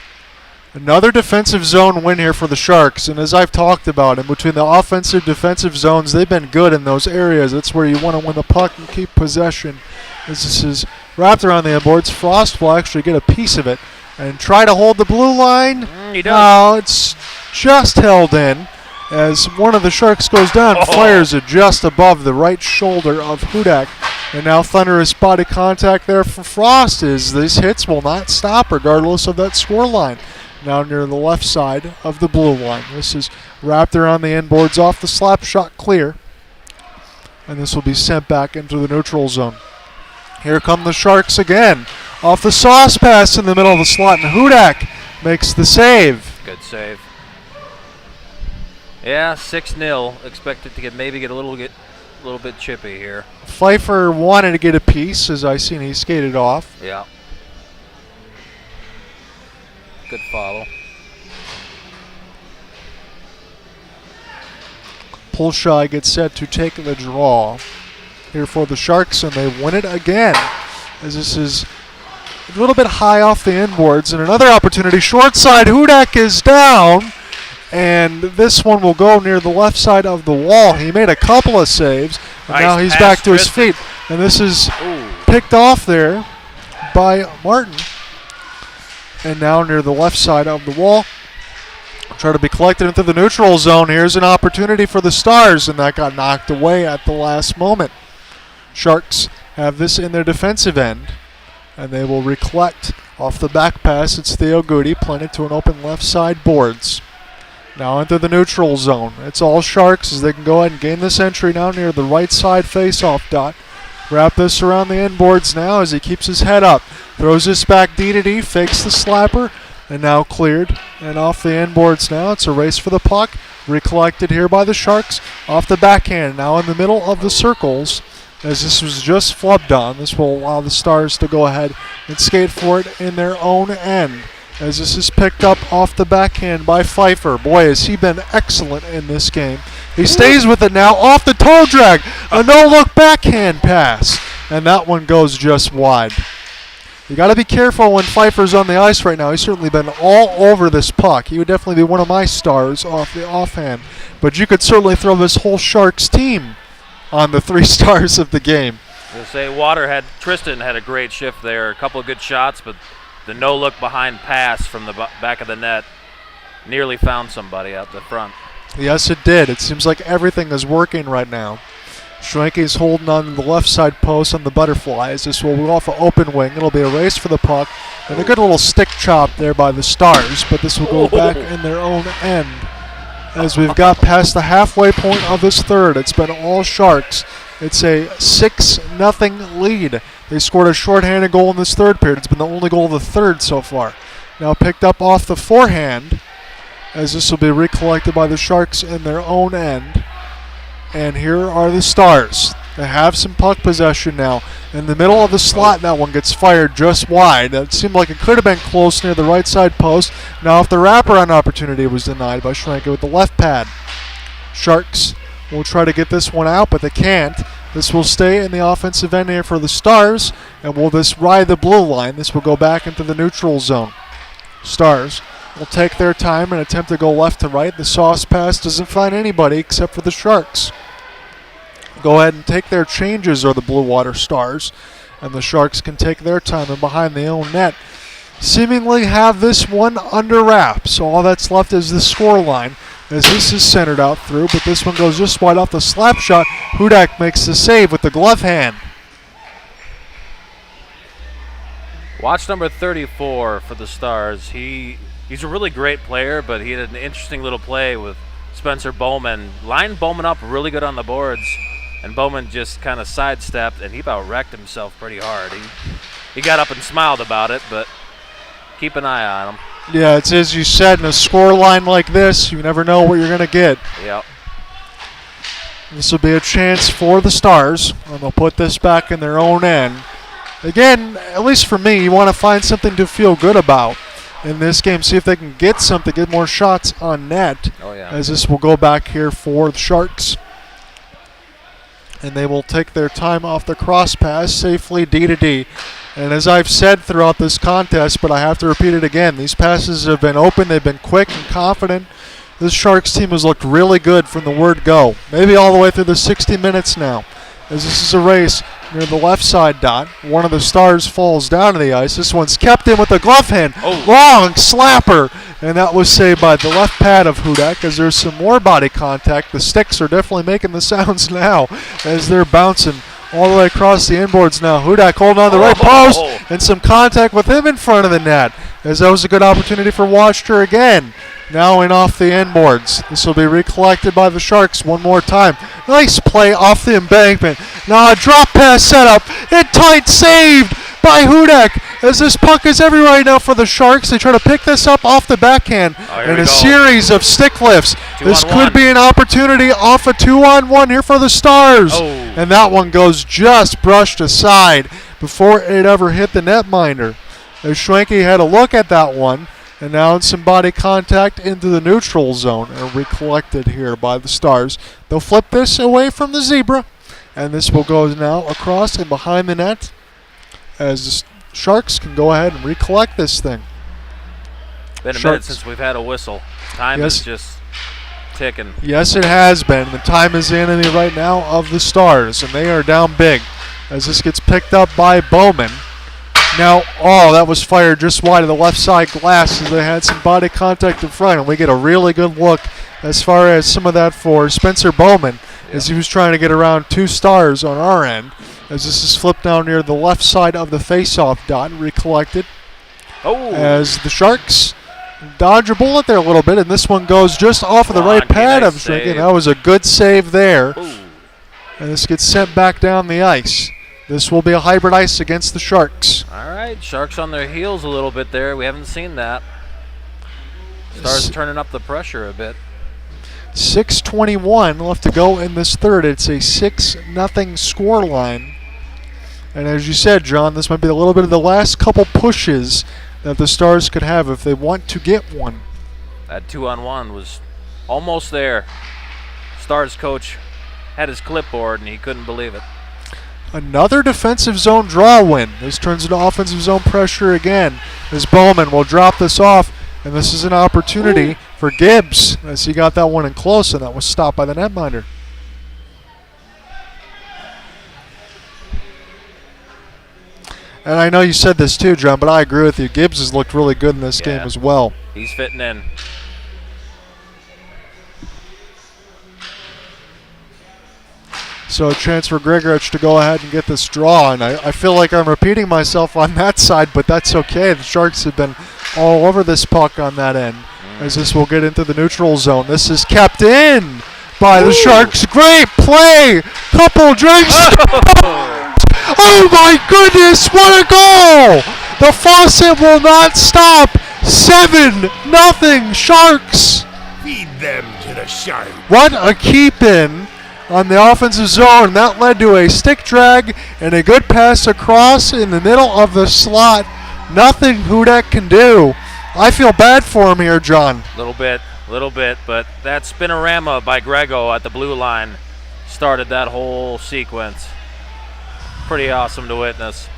Another defensive zone win here for the Sharks. And as I've talked about, in between the offensive defensive zones, they've been good in those areas. That's where you want to win the puck and keep possession. As this is wrapped around the boards, Frost will actually get a piece of it and try to hold the blue line. He does. No, it's just held in. As one of the Sharks goes down, fires it just above the right shoulder of Hudak. And now thunderous body contact there from Frost as these hits will not stop regardless of that score line. Now near the left side of the blue line. This is wrapped around the end boards off the slap shot clear. And this will be sent back into the neutral zone. Here come the Sharks again. Off the sauce pass in the middle of the slot, and Hudak makes the save. Good save. Yeah, 6-0. Expected to maybe get a little bit chippy here. Pfeiffer wanted to get a piece, as I seen he skated off. Yeah. Good follow. Pulshai gets set to take the draw here for the Sharks, and they win it again. As this is a little bit high off the inboards, and another opportunity. Short side, Hudak is down. And this one will go near the left side of the wall. He made a couple of saves, and nice now he's pass, back to his Tristan. feet. And this is picked off there by Martin. And now near the left side of the wall. Try to be collected into the neutral zone. Here's an opportunity for the Stars, and that got knocked away at the last moment. Sharks have this in their defensive end. and they will recollect off the back pass. It's Theo Goody playing it to an open left side boards. Now into the neutral zone. It's all Sharks as they can go ahead and gain this entry now near the right side face-off dot. Wrap this around the inboards now as he keeps his head up. Throws this back D to D, fakes the slapper, and now cleared. And off the inboards now, it's a race for the puck. Recollected here by the Sharks off the backhand. Now in the middle of the circles as this was just flubbed on. This will allow the Stars to go ahead and skate for it in their own end. As this is picked up off the backhand by Pfeiffer. Boy, has he been excellent in this game. He stays with it now off the toe drag. A no-look backhand pass. And that one goes just wide. You got to be careful when Pfeiffer's on the ice right now. He's certainly been all over this puck. He would definitely be one of my stars off the offhand. But you could certainly throw this whole Sharks team on the 3 stars of the game. We'll say Tristan had a great shift there. A couple of good shots, but the no-look behind pass from the back of the net nearly found somebody out the front. Yes, it did. It seems like everything is working right now. Schwenke's holding on to the left side post on the butterflies. This will go off an open wing. It'll be a race for the puck. And a good little stick chop there by the Stars, but this will go back in their own end. As we've got past the halfway point of this third, it's been all Sharks. It's a 6-0 lead. They scored a shorthanded goal in this third period. It's been the only goal of the third so far. Now picked up off the forehand, as this will be recollected by the Sharks in their own end. And here are the Stars. They have some puck possession now. In the middle of the slot, that one gets fired just wide. It seemed like it could have been close near the right side post. Now if the wraparound opportunity was denied by Schwenke with the left pad. Sharks will try to get this one out, but they can't. This will stay in the offensive end here for the Stars, and will this ride the blue line. This will go back into the neutral zone. Stars will take their time and attempt to go left to right. The sauce pass doesn't find anybody except for the Sharks. Go ahead and take their changes, or the Blue Water Stars, and the Sharks can take their time and behind the own net seemingly have this one under wraps. So all that's left is the score line as this is centered out through, but this one goes just wide off the slap shot. Hudak makes the save with the glove hand. Watch number 34 for the Stars. He's a really great player, but he had an interesting little play with Spencer Bowman. Lined Bowman up really good on the boards, and Bowman just kind of sidestepped, and he about wrecked himself pretty hard. He got up and smiled about it, but keep an eye on him. Yeah, it's as you said, in a score line like this, you never know what you're going to get. Yep. This will be a chance for the Stars, and they'll put this back in their own end. Again, at least for me, you want to find something to feel good about in this game. See if they can get something, get more shots on net. Oh, yeah. As this will go back here for the Sharks. And they will take their time off the cross pass safely D to D. And as I've said throughout this contest, but I have to repeat it again, these passes have been open, they've been quick and confident. This Sharks team has looked really good from the word go. Maybe all the way through the 60 minutes now. As this is a race near the left side dot. One of the Stars falls down to the ice. This one's kept in with a glove hand. Oh. Long slapper. And that was saved by the left pad of Hudak as there's some more body contact. The sticks are definitely making the sounds now as they're bouncing all the way across the inboards now. Hudak holding on the right post and some contact with him in front of the net as that was a good opportunity for Wachter again. Now in off the inboards. This will be recollected by the Sharks one more time. Nice play off the embankment. Now a drop pass setup. And tight saved by Hudak as this puck is everywhere right now for the Sharks. They try to pick this up off the backhand in a series of stick lifts. This could be an opportunity off a 2-on-1 here for the Stars. Oh. And that one goes just brushed aside before it ever hit the netminder. As Schwenke had a look at that one. And now some body contact into the neutral zone and recollected here by the Stars. They'll flip this away from the zebra. And this will go now across and behind the net as the Sharks can go ahead and recollect this thing. Been a minute since we've had a whistle. Time is just ticking. Yes, it has been. The time is the enemy right now of the Stars, and they are down big as this gets picked up by Bowman. Now, that was fired just wide of the left side glass as they had some body contact in front, and we get a really good look as far as some of that for Spencer Bowman as he was trying to get around 2 Stars on our end. as this is flipped down near the left side of the face-off dot and recollected. Oh! As the Sharks dodge a bullet there a little bit, and this one goes just off of the right pad of Shrinking. That was a good save there. Ooh. And this gets sent back down the ice. This will be a hybrid ice against the Sharks. All right, Sharks on their heels a little bit there. We haven't seen that. Stars turning up the pressure a bit. 6:21 left to go in this third. It's a 6-0 score line. And as you said, John, this might be a little bit of the last couple pushes that the Stars could have if they want to get one. That 2-on-1 was almost there. Stars coach had his clipboard and he couldn't believe it. Another defensive zone draw win. This turns into offensive zone pressure again as Bowman will drop this off. And this is an opportunity for Gibbs as he got that one in close, and that was stopped by the netminder. And I know you said this too, John, but I agree with you. Gibbs has looked really good in this game as well. He's fitting in. So a chance for Grigorich to go ahead and get this draw. And I feel like I'm repeating myself on that side, but that's okay. The Sharks have been all over this puck on that end as this will get into the neutral zone. This is kept in by the Sharks. Great play. Couple drinks. Oh my goodness, what a goal! The faucet will not stop. 7-0 Sharks. Feed them to the shark. What a keep in on the offensive zone. That led to a stick drag and a good pass across in the middle of the slot. Nothing Hudak can do. I feel bad for him here, John. Little bit, but that spinorama by Grego at the blue line started that whole sequence. Pretty awesome to witness.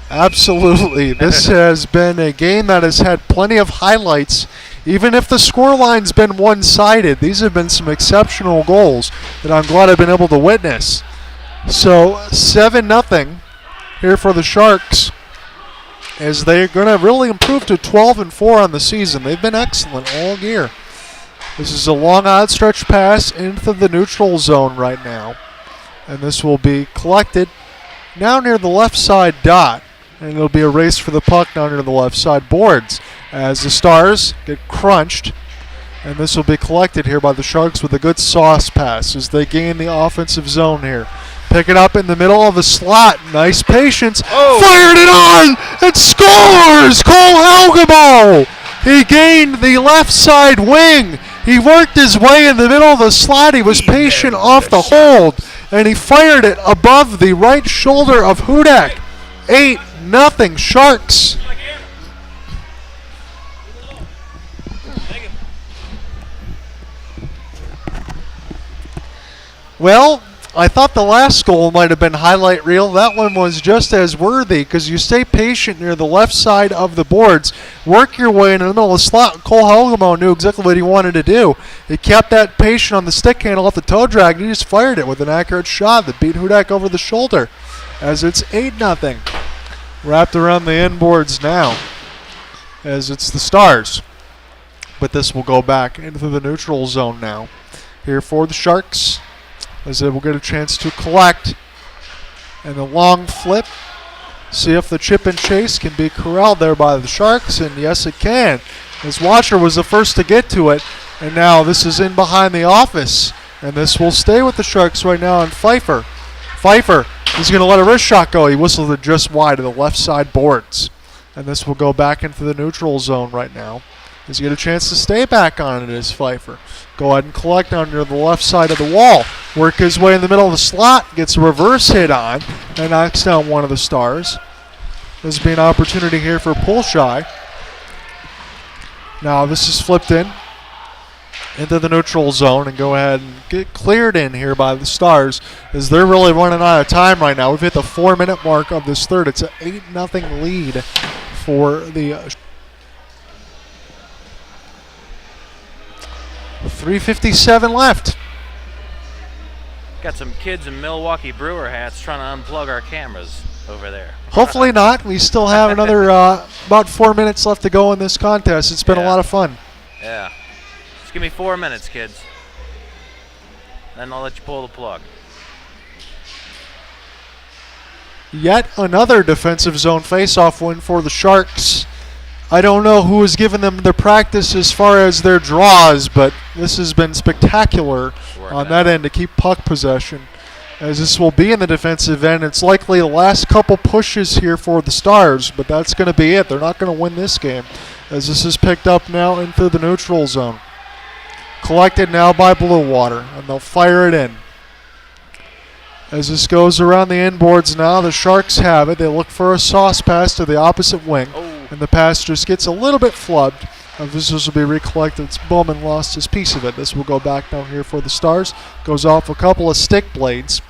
Absolutely. This has been a game that has had plenty of highlights. Even if the scoreline's been one-sided, these have been some exceptional goals that I'm glad I've been able to witness. So 7-0 here for the Sharks as they're going to really improve to 12-4 on the season. They've been excellent all year. This is a long outstretched pass into the neutral zone right now. And this will be collected now near the left side dot. And it'll be a race for the puck down near the left side boards as the Stars get crunched. And this will be collected here by the Sharks with a good sauce pass as they gain the offensive zone here. Pick it up in the middle of the slot. Nice patience. Oh. Fired it on and scores! Cole Helgemo! He gained the left side wing. He worked his way in the middle of the slot. He was patient off the hold. And he fired it above the right shoulder of Hudak. 8-0 Sharks. Well, I thought the last goal might have been highlight reel. That one was just as worthy because you stay patient near the left side of the boards, work your way in the middle of the slot. Cole Helgemo knew exactly what he wanted to do. He kept that patient on the stick handle off the toe drag, and he just fired it with an accurate shot that beat Hudak over the shoulder as it's 8-0. Wrapped around the inboards now as it's the Stars. But this will go back into the neutral zone now. Here for the Sharks as they will get a chance to collect. And the long flip. See if the chip and chase can be corralled there by the Sharks. And yes, it can. As Watcher was the first to get to it. And now this is in behind the office. And this will stay with the Sharks right now on Pfeiffer. Pfeiffer is going to let a wrist shot go. He whistled it just wide of the left side boards. And this will go back into the neutral zone right now. He's get a chance to stay back on it as Pfeiffer. Go ahead and collect on near the left side of the wall. Work his way in the middle of the slot. Gets a reverse hit on and knocks down one of the Stars. This will be an opportunity here for Pulshai. Now this is flipped in into the neutral zone and go ahead and get cleared in here by the Stars as they're really running out of time right now. We've hit the 4-minute mark of this third. It's an 8-0 lead for the 3:57 left. Got some kids in Milwaukee Brewer hats trying to unplug our cameras over there. Hopefully not. We still have another about 4 minutes left to go in this contest. It's been a lot of fun. Yeah. Just give me 4 minutes, kids. Then I'll let you pull the plug. Yet another defensive zone faceoff win for the Sharks. I don't know who has given them their practice as far as their draws, but this has been spectacular on that end to keep puck possession. As this will be in the defensive end, it's likely the last couple pushes here for the Stars, but that's going to be it. They're not going to win this game, as this is picked up now into the neutral zone. Collected now by Blue Water, and they'll fire it in. As this goes around the inboards now, the Sharks have it. They look for a sauce pass to the opposite wing, and the pass just gets a little bit flubbed. This will be recollected. Bowman lost his piece of it. This will go back down here for the Stars. Goes off a couple of stick blades,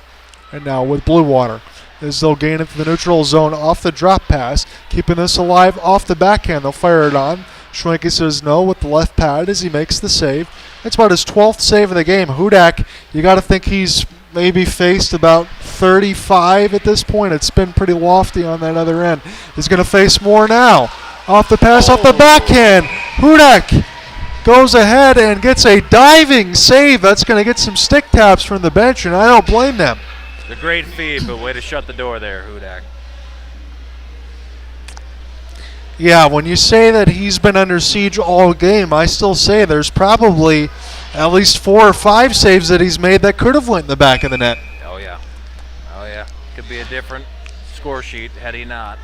and now with Blue Water, as they'll gain into the neutral zone off the drop pass, keeping this alive off the backhand. They'll fire it on. Schwenke says no with the left pad as he makes the save. That's about his 12th save of the game. Hudak, you got to think he's maybe faced about 35 at this point. It's been pretty lofty on that other end. He's going to face more now. Off the pass, off the backhand. Hudak goes ahead and gets a diving save. That's going to get some stick taps from the bench, and I don't blame them. It's a great feed, but way to shut the door there, Hudak. Yeah, when you say that he's been under siege all game, I still say there's probably at least 4 or 5 saves that he's made that could have went in the back of the net. Oh, yeah. Oh, yeah. Could be a different score sheet had he not.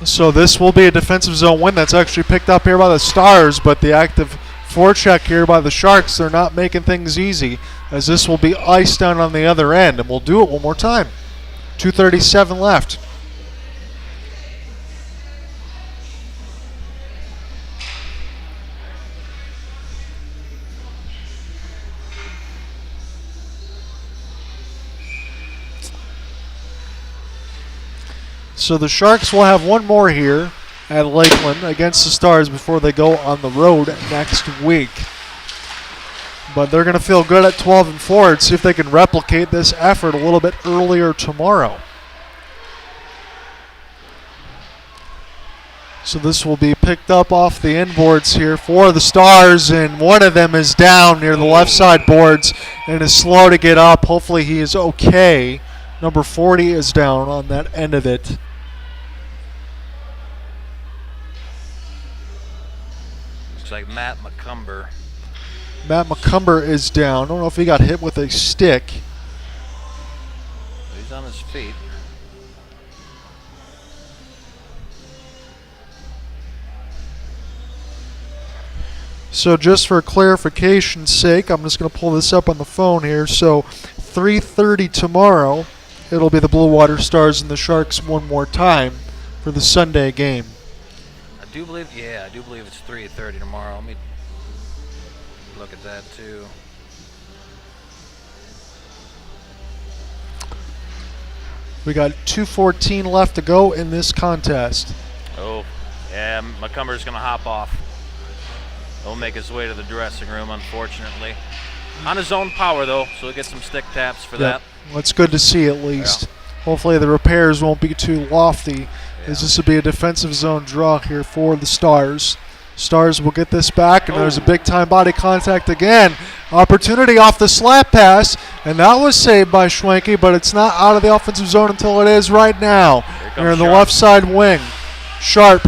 So this will be a defensive zone win that's actually picked up here by the Stars, but the active forecheck here by the Sharks, they're not making things easy, as this will be iced down on the other end, and we'll do it one more time. 2:37 left. So the Sharks will have one more here at Lakeland against the Stars before they go on the road next week. But they're going to feel good at 12-4 and see if they can replicate this effort a little bit earlier tomorrow. So this will be picked up off the inboards here for the Stars, and one of them is down near the left side boards and is slow to get up. Hopefully he is okay. Number 40 is down on that end of it. Looks like Matt McCumber. Matt McCumber is down. I don't know if he got hit with a stick. He's on his feet. So just for clarification's sake, I'm just going to pull this up on the phone here. So 3:30 tomorrow, it'll be the Blue Water Stars and the Sharks one more time for the Sunday game. I do believe it's 3:30 tomorrow. Let me look at that too. We got 2:14 left to go in this contest. Oh, yeah, McCumber's going to hop off. He'll make his way to the dressing room, unfortunately. On his own power, though, so he'll get some stick taps for that. That's good to see at least. Yeah. Hopefully the repairs won't be too lofty, as this will be a defensive zone draw here for the Stars. Stars will get this back, and there's a big-time body contact again. Opportunity off the slap pass, and that was saved by Schwenke, but it's not out of the offensive zone until it is right now. Here in the left side wing. Sharp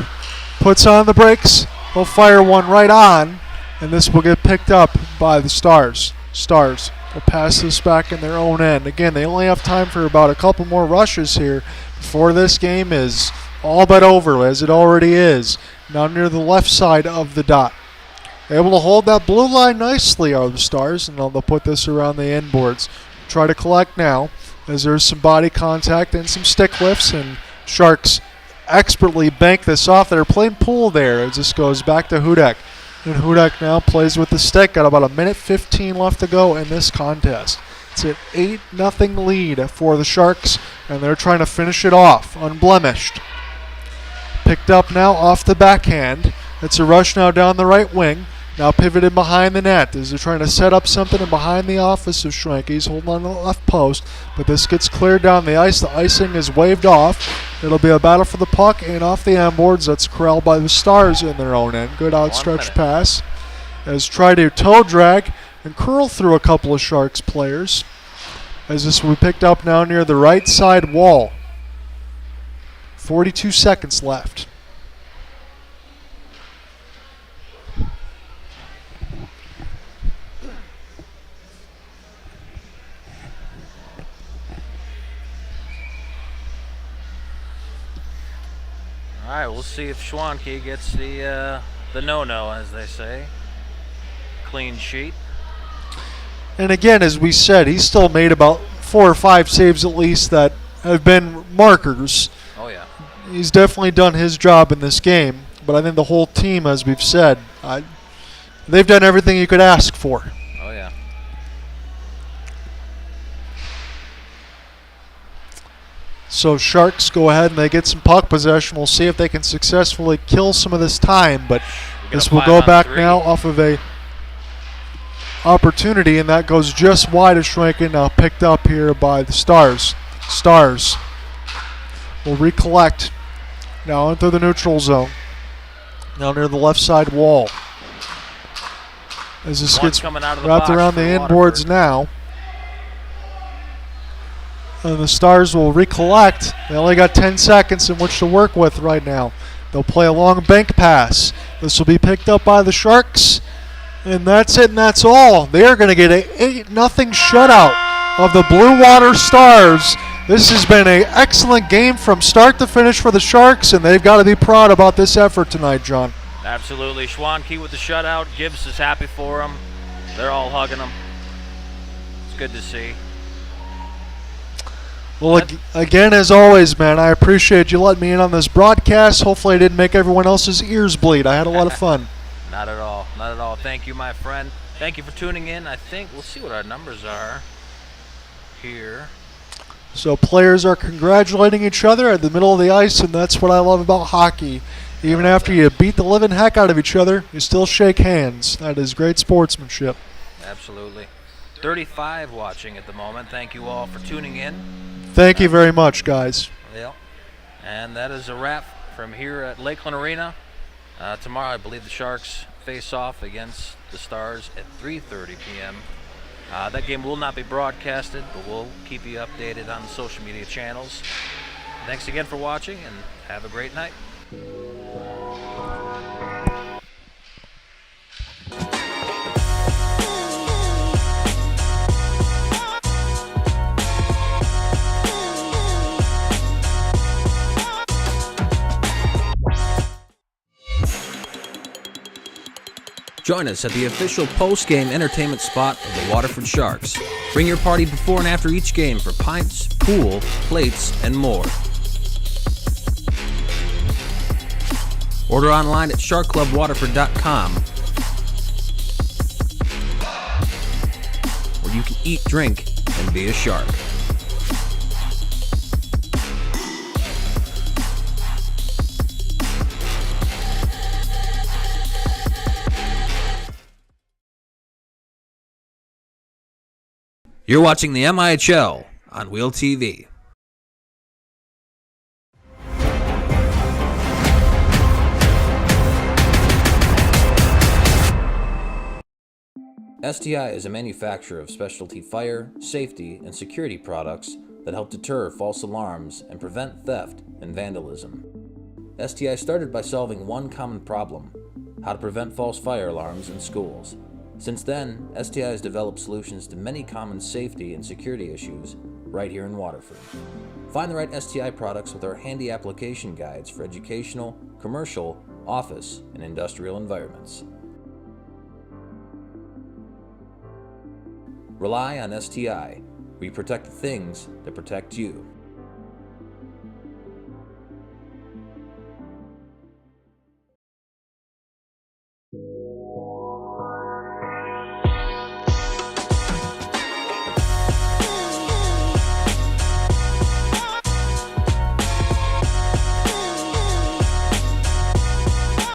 puts on the brakes. He'll fire one right on, and this will get picked up by the Stars. Stars will pass this back in their own end. Again, they only have time for about a couple more rushes here before this game is all but over, as it already is. Now near the left side of the dot. Able to hold that blue line nicely are the Stars, and they'll put this around the inboards. Try to collect now, as there's some body contact and some stick lifts, and Sharks expertly bank this off. They're playing pool there as this goes back to Hudak. And Hudak now plays with the stick. Got about 1:15 left to go in this contest. It's an 8-0 lead for the Sharks, and they're trying to finish it off unblemished. Picked up now off the backhand. It's a rush now down the right wing. Now pivoted behind the net as they're trying to set up something in behind the office of Schwenke. He's holding on to the left post, but this gets cleared down the ice. The icing is waved off. It'll be a battle for the puck, and off the end boards, that's corralled by the Stars in their own end. Good outstretched pass as try to toe drag and curl through a couple of Sharks players. as this will be picked up now near the right side wall. 42 seconds left. All right, we'll see if Schwanke gets the no-no, as they say. Clean sheet. And again, as we said, he's still made about 4 or 5 saves at least that have been markers. Oh, yeah. He's definitely done his job in this game, but I think the whole team, as we've said, they've done everything you could ask for. Oh, yeah. So Sharks go ahead and they get some puck possession. We'll see if they can successfully kill some of this time, but this will go back now off of a opportunity, and that goes just wide of Schwenken, now picked up here by the Stars. Stars will recollect now into the neutral zone, now near the left side wall. As this gets wrapped around the inboards now. And the Stars will recollect. They only got 10 seconds in which to work with right now. They'll play a long bank pass. This will be picked up by the Sharks. And that's it, and that's all. They are going to get an 8-0 shutout of the Blue Water Stars. This has been an excellent game from start to finish for the Sharks, and they've got to be proud about this effort tonight, John. Absolutely. Schwanke with the shutout. Gibbs is happy for him. They're all hugging him. It's good to see. Well, again, as always, man, I appreciate you letting me in on this broadcast. Hopefully I didn't make everyone else's ears bleed. I had a lot of fun. Not at all. Not at all. Thank you, my friend. Thank you for tuning in. I think we'll see what our numbers are here. So players are congratulating each other at the middle of the ice, and that's what I love about hockey. Even after you beat the living heck out of each other, you still shake hands. That is great sportsmanship. Absolutely. 35 watching at the moment. Thank you all for tuning in. Thank you very much, guys. Yeah. And that is a wrap from here at Lakeland Arena. Tomorrow, I believe the Sharks face off against the Stars at 3:30 p.m. That game will not be broadcasted, but we'll keep you updated on the social media channels. Thanks again for watching, and have a great night. Join us at the official post-game entertainment spot of the Waterford Sharks. Bring your party before and after each game for pints, pool, plates, and more. Order online at sharkclubwaterford.com, where you can eat, drink, and be a shark. You're watching the MIHL on Wheel TV. STI is a manufacturer of specialty fire, safety, and security products that help deter false alarms and prevent theft and vandalism. STI started by solving one common problem: how to prevent false fire alarms in schools. Since then, STI has developed solutions to many common safety and security issues right here in Waterford. Find the right STI products with our handy application guides for educational, commercial, office, and industrial environments. Rely on STI. We protect the things that protect you.